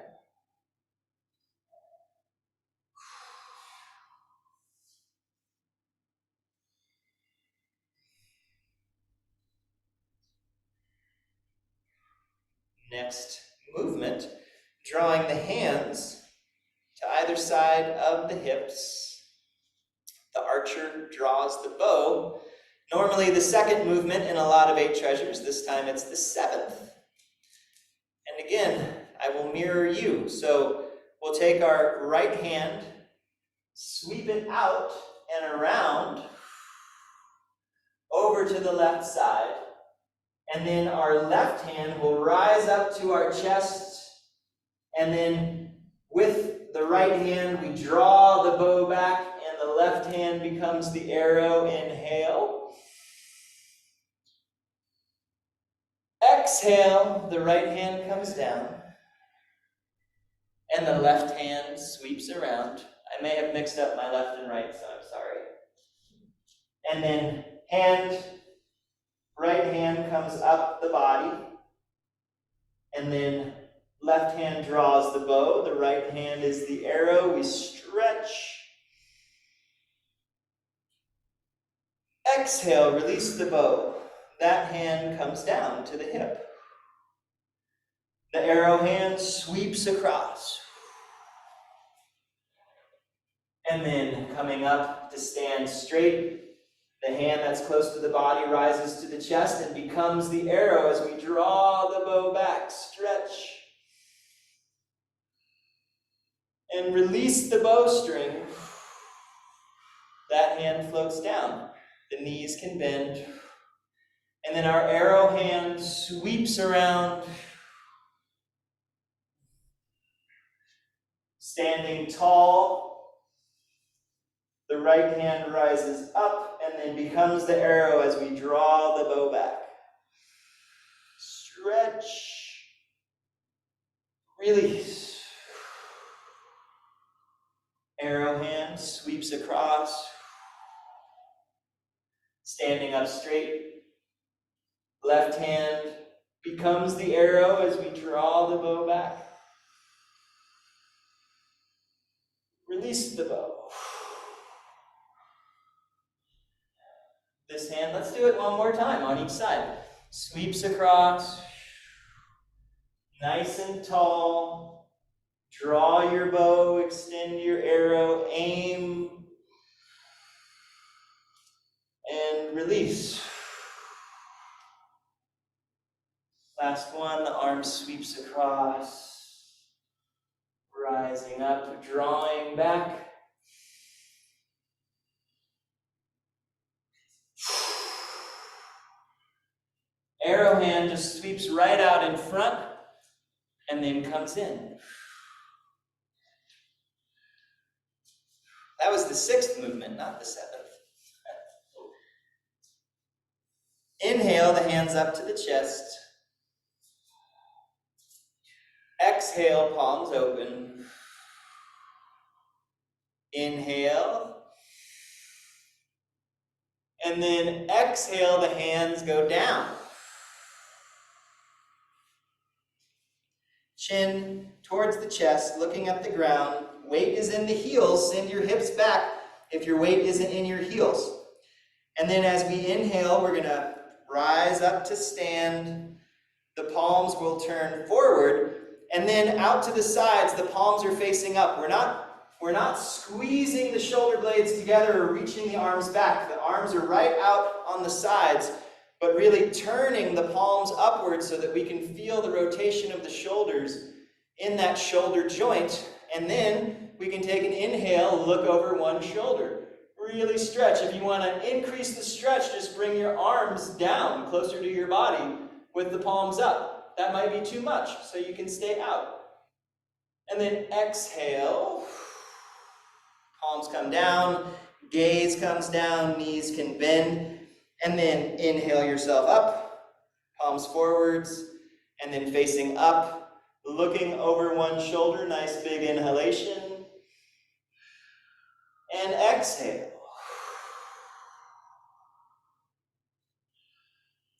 Next movement, drawing the hands to either side of the hips. The archer draws the bow. Normally the second movement in a lot of 8 treasures. This time it's the 7th. And again, I will mirror you. So we'll take our right hand, sweep it out and around, over to the left side. And then our left hand will rise up to our chest, and then with the right hand we draw the bow back, and the left hand becomes the arrow. Inhale. Exhale, the right hand comes down, and the left hand sweeps around. I may have mixed up my left and right, so I'm sorry. And then right hand comes up the body, and then left hand draws the bow, the right hand is the arrow. We stretch. Exhale, release the bow. That hand comes down to the hip. The arrow hand sweeps across. And then coming up to stand straight, the hand that's close to the body rises to the chest and becomes the arrow as we draw the bow back. Stretch. And release the bowstring. That hand floats down. The knees can bend. And then our arrow hand sweeps around. Standing tall, the right hand rises up and then becomes the arrow as we draw the bow back. Stretch, release. Arrow hand sweeps across, standing up straight. Left hand becomes the arrow as we draw the bow back. Release the bow. This hand, let's do it one more time on each side. Sweeps across, nice and tall. Draw your bow, extend your arrow, aim, and release. Last one, the arm sweeps across, rising up, drawing back. Arrow hand just sweeps right out in front and then comes in. That was the 6th movement, not the 7th. Inhale, the hands up to the chest. Exhale, palms open. Inhale. And then exhale, the hands go down. Chin towards the chest, looking at the ground. Weight is in the heels. Send your hips back if your weight isn't in your heels. And then as we inhale, we're going to rise up to stand. The palms will turn forward. And then out to the sides, the palms are facing up. We're not squeezing the shoulder blades together or reaching the arms back. The arms are right out on the sides, but really turning the palms upwards so that we can feel the rotation of the shoulders in that shoulder joint. And then we can take an inhale, look over one shoulder. Really stretch. If you want to increase the stretch, just bring your arms down closer to your body with the palms up. That might be too much, so you can stay out. And then exhale. Palms come down, gaze comes down, knees can bend. And then inhale yourself up, palms forwards, and then facing up, looking over one shoulder, nice big inhalation. And exhale.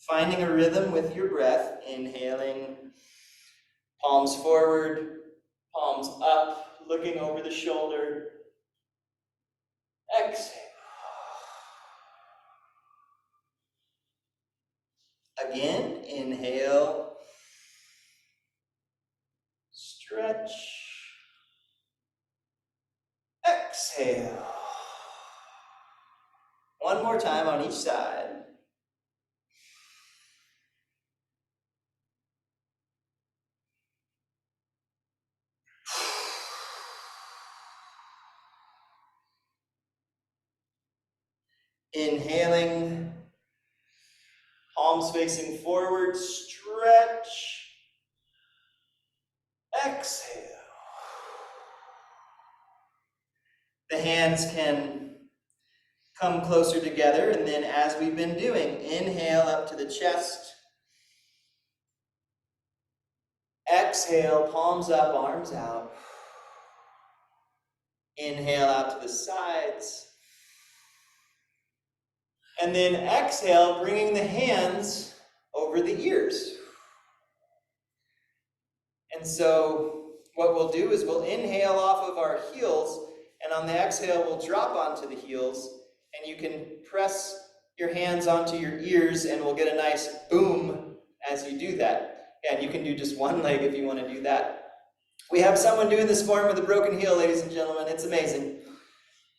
Finding a rhythm with your breath, inhaling, palms forward, palms up, looking over the shoulder. Exhale. Again, inhale, stretch, exhale. One more time on each side. Inhaling, palms facing forward, stretch, exhale. The hands can come closer together, and then as we've been doing, inhale up to the chest. Exhale, palms up, arms out. Inhale out to the sides. And then exhale, bringing the hands over the ears. And so what we'll do is we'll inhale off of our heels, and on the exhale, we'll drop onto the heels, and you can press your hands onto your ears, and we'll get a nice boom as you do that. And you can do just one leg if you want to do that. We have someone doing this form with a broken heel, ladies and gentlemen. It's amazing.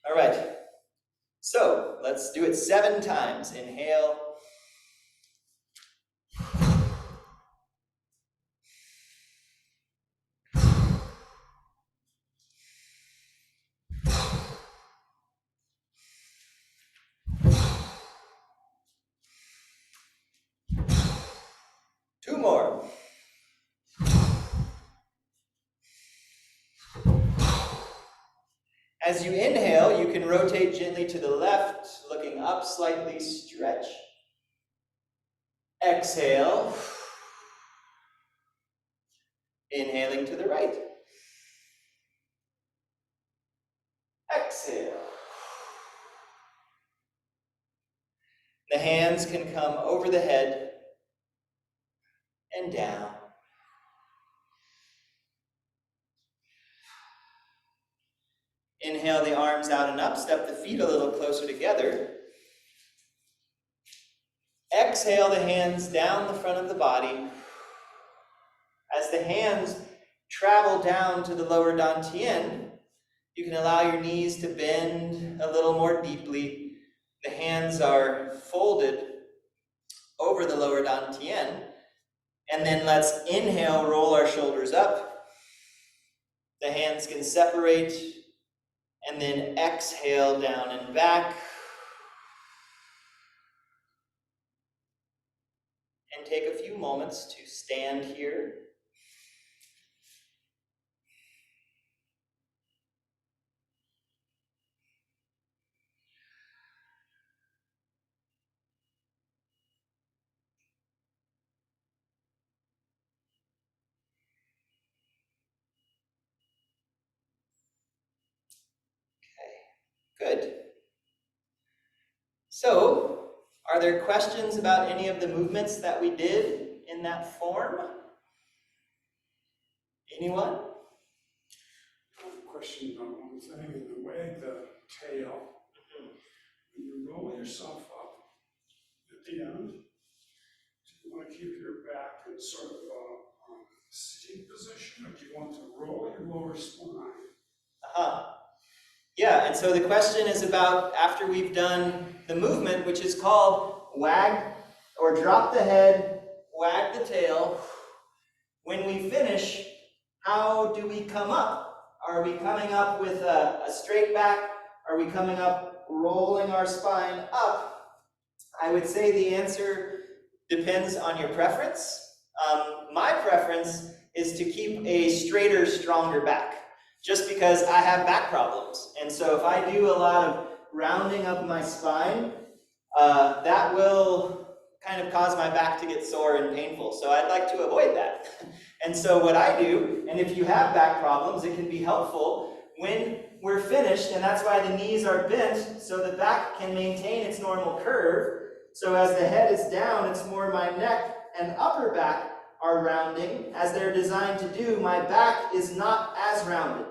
All right. So let's do it 7 times. Inhale. Two more. As you inhale, you can rotate gently to the left, looking up slightly, stretch. Exhale. Inhaling to the right. Exhale. The hands can come over the head and down. Inhale the arms out and up, step the feet a little closer together. Exhale the hands down the front of the body. As the hands travel down to the lower dantian, you can allow your knees to bend a little more deeply. The hands are folded over the lower dantian. And then let's inhale, roll our shoulders up. The hands can separate. And then exhale down and back. And take a few moments to stand here. Good. So, are there questions about any of the movements that we did in that form? Anyone? I have a question about one thing, in the way the tail, when you roll yourself up at the end, do you want to keep your back in sort of a sitting position, or do you want to roll your lower spine? Yeah, and so the question is about after we've done the movement, which is called wag or drop the head, wag the tail. When we finish, how do we come up? Are we coming up with a straight back? Are we coming up rolling our spine up? I would say the answer depends on your preference. My preference is to keep a straighter, stronger back, just because I have back problems. And so if I do a lot of rounding up my spine, that will kind of cause my back to get sore and painful. So I'd like to avoid that. And so what I do, and if you have back problems, it can be helpful when we're finished, and that's why the knees are bent, so the back can maintain its normal curve. So as the head is down, it's more my neck and upper back are rounding, as they're designed to do. My back is not as rounded.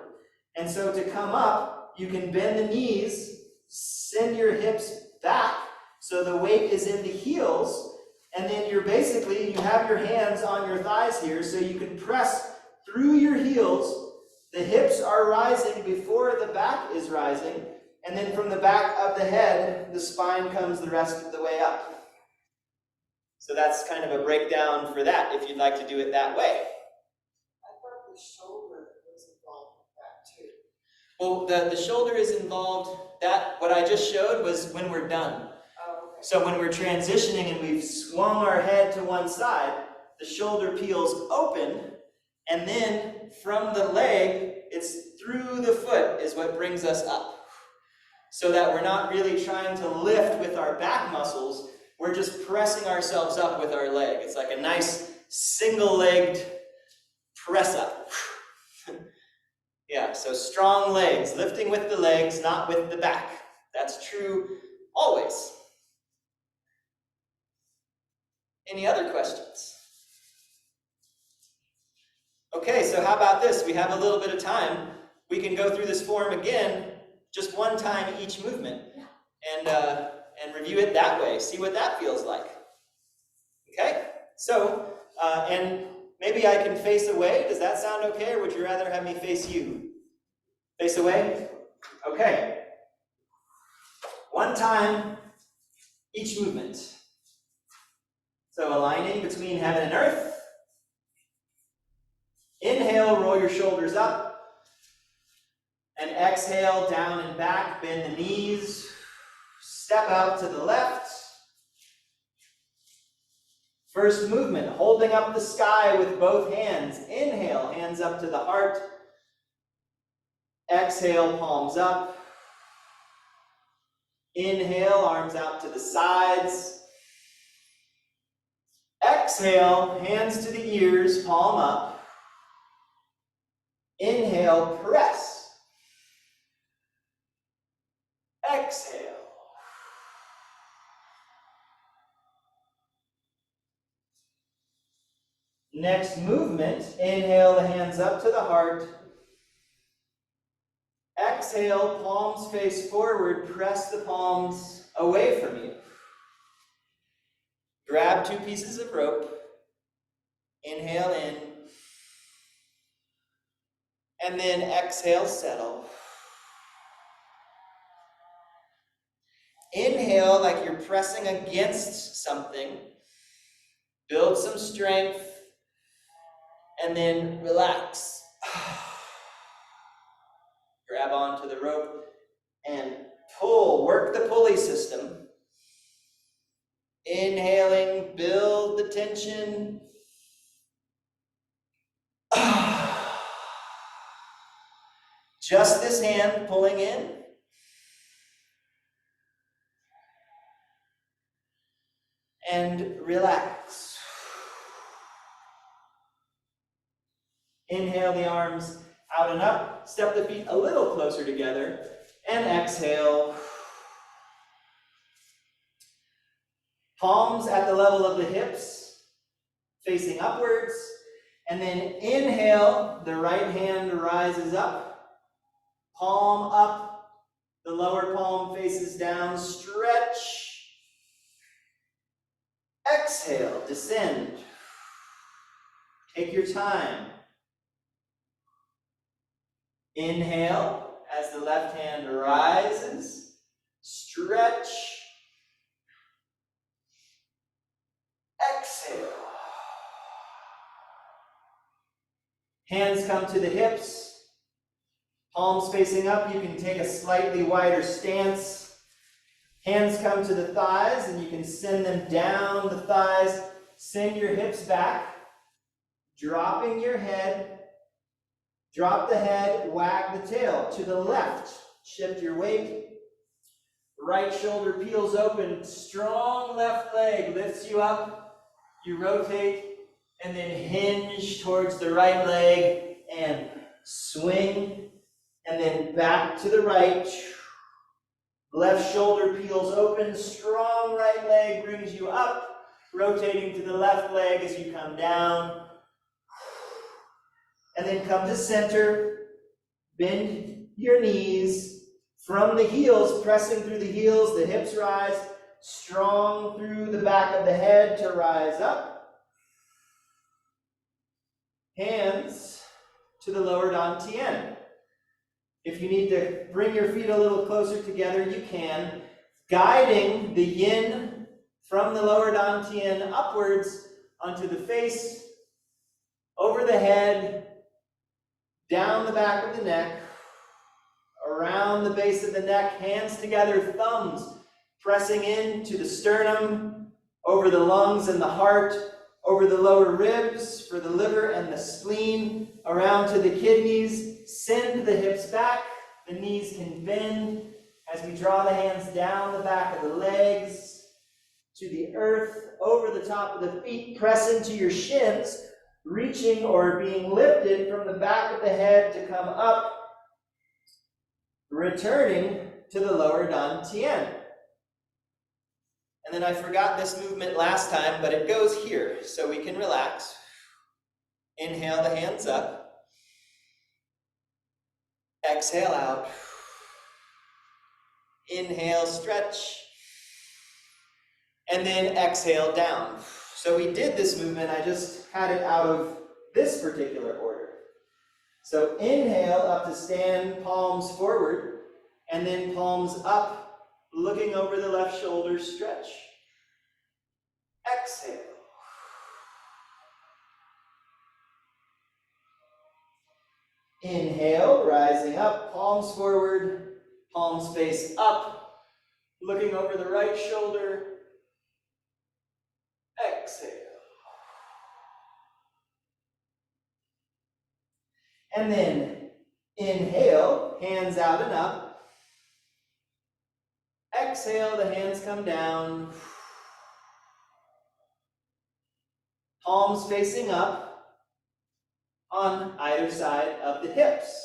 And so to come up, you can bend the knees, send your hips back, so the weight is in the heels, and then you have your hands on your thighs here, so you can press through your heels. The hips are rising before the back is rising, and then from the back of the head, the spine comes the rest of the way up. So that's kind of a breakdown for that, if you'd like to do it that way. I thought the shoulder was involved with that too. Well, the shoulder is involved. What I just showed was when we're done. Oh, okay. So when we're transitioning and we've swung our head to one side, the shoulder peels open, and then from the leg, it's through the foot is what brings us up. So that we're not really trying to lift with our back muscles, we're just pressing ourselves up with our leg. It's like a nice single-legged press up. Yeah, so strong legs, lifting with the legs, not with the back. That's true always. Any other questions? Okay, so how about this? We have a little bit of time. We can go through this form again, just one time each movement, and review it that way. See what that feels like. Okay? So, and maybe I can face away. Does that sound okay, or would you rather have me face you? Face away? Okay. One time each movement. So aligning between heaven and earth. Inhale, roll your shoulders up. And exhale, down and back, bend the knees. Step out to the left. First movement, holding up the sky with both hands. Inhale, hands up to the heart. Exhale, palms up. Inhale, arms out to the sides. Exhale, hands to the ears, palm up. Inhale, press. Exhale. Next movement, inhale the hands up to the heart. Exhale, palms face forward, press the palms away from you. Grab 2 pieces of rope. Inhale in. And then exhale, settle. Inhale like you're pressing against something. Build some strength. And then relax. Grab onto the rope and pull. Work the pulley system. Inhaling, build the tension. Just this hand pulling in. And relax. Inhale the arms out and up. Step the feet a little closer together. And exhale. Palms at the level of the hips, facing upwards. And then inhale, the right hand rises up. Palm up, the lower palm faces down. Stretch. Exhale, descend. Take your time. Inhale as the left hand rises. Stretch. Exhale. Hands come to the hips. Palms facing up. You can take a slightly wider stance. Hands come to the thighs, and you can send them down the thighs. Send your hips back. Dropping your head. Drop the head, wag the tail to the left. Shift your weight. Right shoulder peels open. Strong left leg lifts you up. You rotate and then hinge towards the right leg and swing. And then back to the right. Left shoulder peels open. Strong right leg brings you up. Rotating to the left leg as you come down. And then come to center. Bend your knees from the heels, pressing through the heels, the hips rise, strong through the back of the head to rise up. Hands to the lower dantian. If you need to bring your feet a little closer together, you can. Guiding the yin from the lower dantian upwards onto the face, over the head, down the back of the neck, around the base of the neck, hands together, thumbs pressing into the sternum, over the lungs and the heart, over the lower ribs for the liver and the spleen, around to the kidneys. Send the hips back, the knees can bend as we draw the hands down the back of the legs to the earth, over the top of the feet. Press into your shins, reaching or being lifted from the back of the head to come up, returning to the lower dantian. And then I forgot this movement last time, but it goes here, so we can relax. Inhale the hands up. Exhale out. Inhale, stretch. And then exhale down. So we did this movement, I just had it out of this particular order. So inhale up to stand, palms forward, and then palms up, looking over the left shoulder, stretch. Exhale. Inhale, rising up, palms forward, palms face up, looking over the right shoulder. Exhale. And then Inhale, hands out and up. Exhale, the hands come down. Palms facing up on either side of the hips.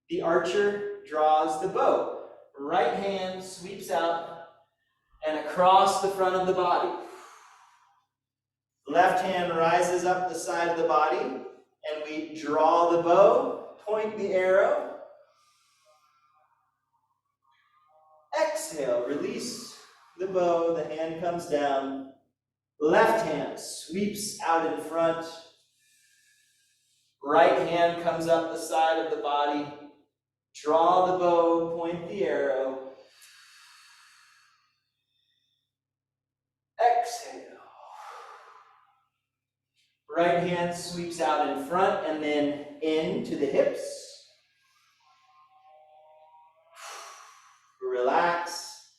The archer draws the bow. Right hand sweeps out and across the front of the body. Left hand rises up the side of the body, and we draw the bow, point the arrow. Exhale, release the bow, the hand comes down. Left hand sweeps out in front. Right hand comes up the side of the body. Draw the bow, point the arrow. Exhale. Right hand sweeps out in front and then into the hips. Relax.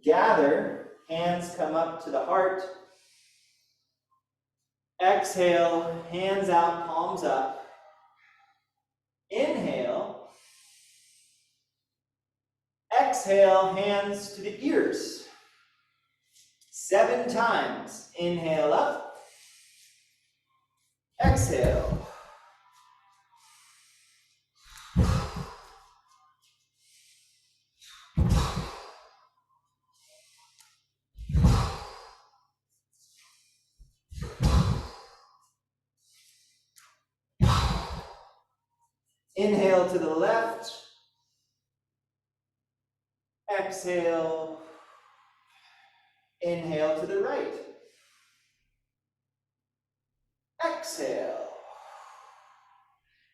Gather. Hands come up to the heart. Exhale. Hands out, palms up. Inhale. Exhale, hands to the ears. 7 times. Inhale up. Exhale. Inhale to the left. Exhale. Inhale to the right. Exhale.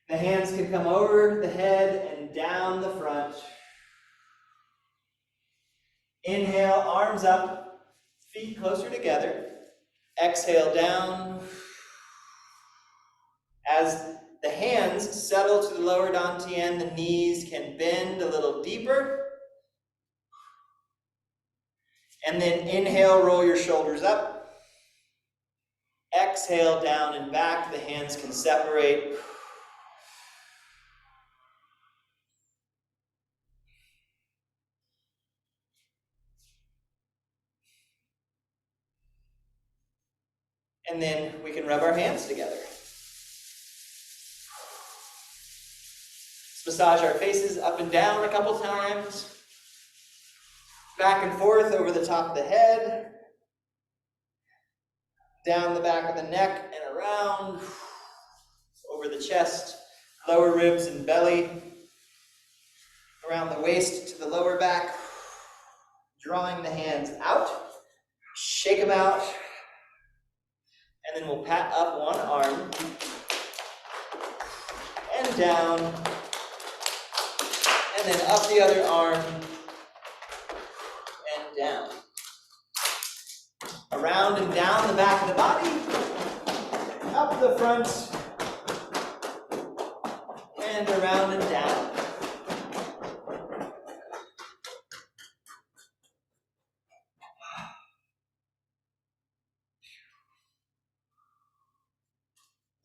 The hands can come over the head and down the front. Inhale, arms up, feet closer together. Exhale down. As the hands settle to the lower dantian, the knees can bend a little deeper. And then inhale, roll your shoulders up. Exhale, down and back. The hands can separate. And then we can rub our hands together. Let's massage our faces up and down a couple times. Back and forth over the top of the head. Down the back of the neck and around. Over the chest, lower ribs and belly. Around the waist to the lower back. Drawing the hands out. Shake them out. And then we'll pat up one arm. And down. And then up the other arm. And down. Around and down the back of the body. Up the front. And around and down.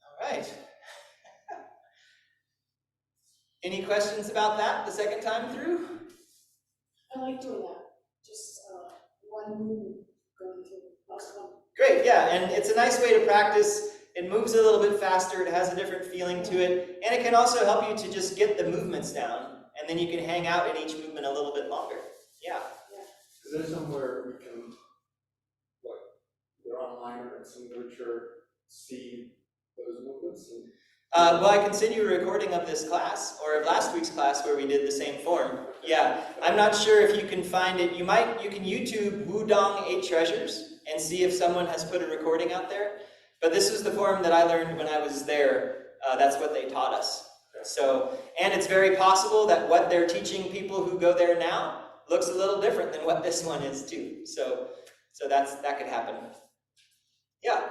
All right. Any questions about that the second time through? I like doing that, just, one move going to the last one. Great, yeah, and it's a nice way to practice. It moves a little bit faster, it has a different feeling to it, and it can also help you to just get the movements down, and then you can hang out in each movement a little bit longer. Yeah. Is there somewhere we can, like, either online or in some literature, see those movements? Well, I can send you a recording of this class, or of last week's class where we did the same form. Yeah, I'm not sure if you can find it. You can YouTube Wudong 8 Treasures and see if someone has put a recording out there. But this is the form that I learned when I was there. That's what they taught us. So, and it's very possible that what they're teaching people who go there now looks a little different than what this one is too. So that could happen. Yeah.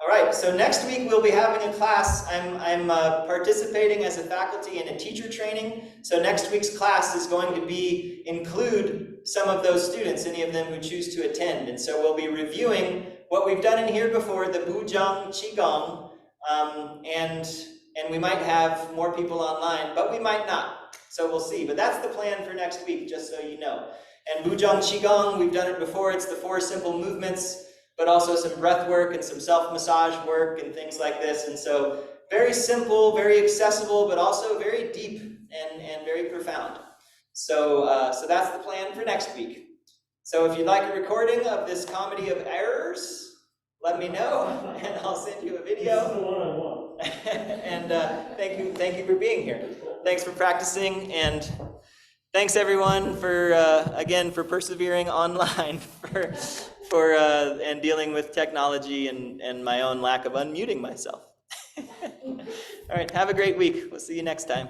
All right, so next week we'll be having a class. I'm participating as a faculty in a teacher training. So next week's class is going to include some of those students, any of them who choose to attend. And so we'll be reviewing what we've done in here before, the Bujang Qigong, and and we might have more people online, but we might not. So we'll see. But that's the plan for next week, just so you know. And Bujong Qigong, we've done it before. It's the 4 simple movements, but also some breath work and some self-massage work and things like this. And so very simple, very accessible, but also very deep and very profound. So, so that's the plan for next week. So if you'd like a recording of this comedy of errors, let me know, and I'll send you a This is video. the one-on-one. And thank you for being here. Thanks for practicing, and thanks everyone for again for persevering online for and dealing with technology and my own lack of unmuting myself. All right, have a great week. We'll see you next time.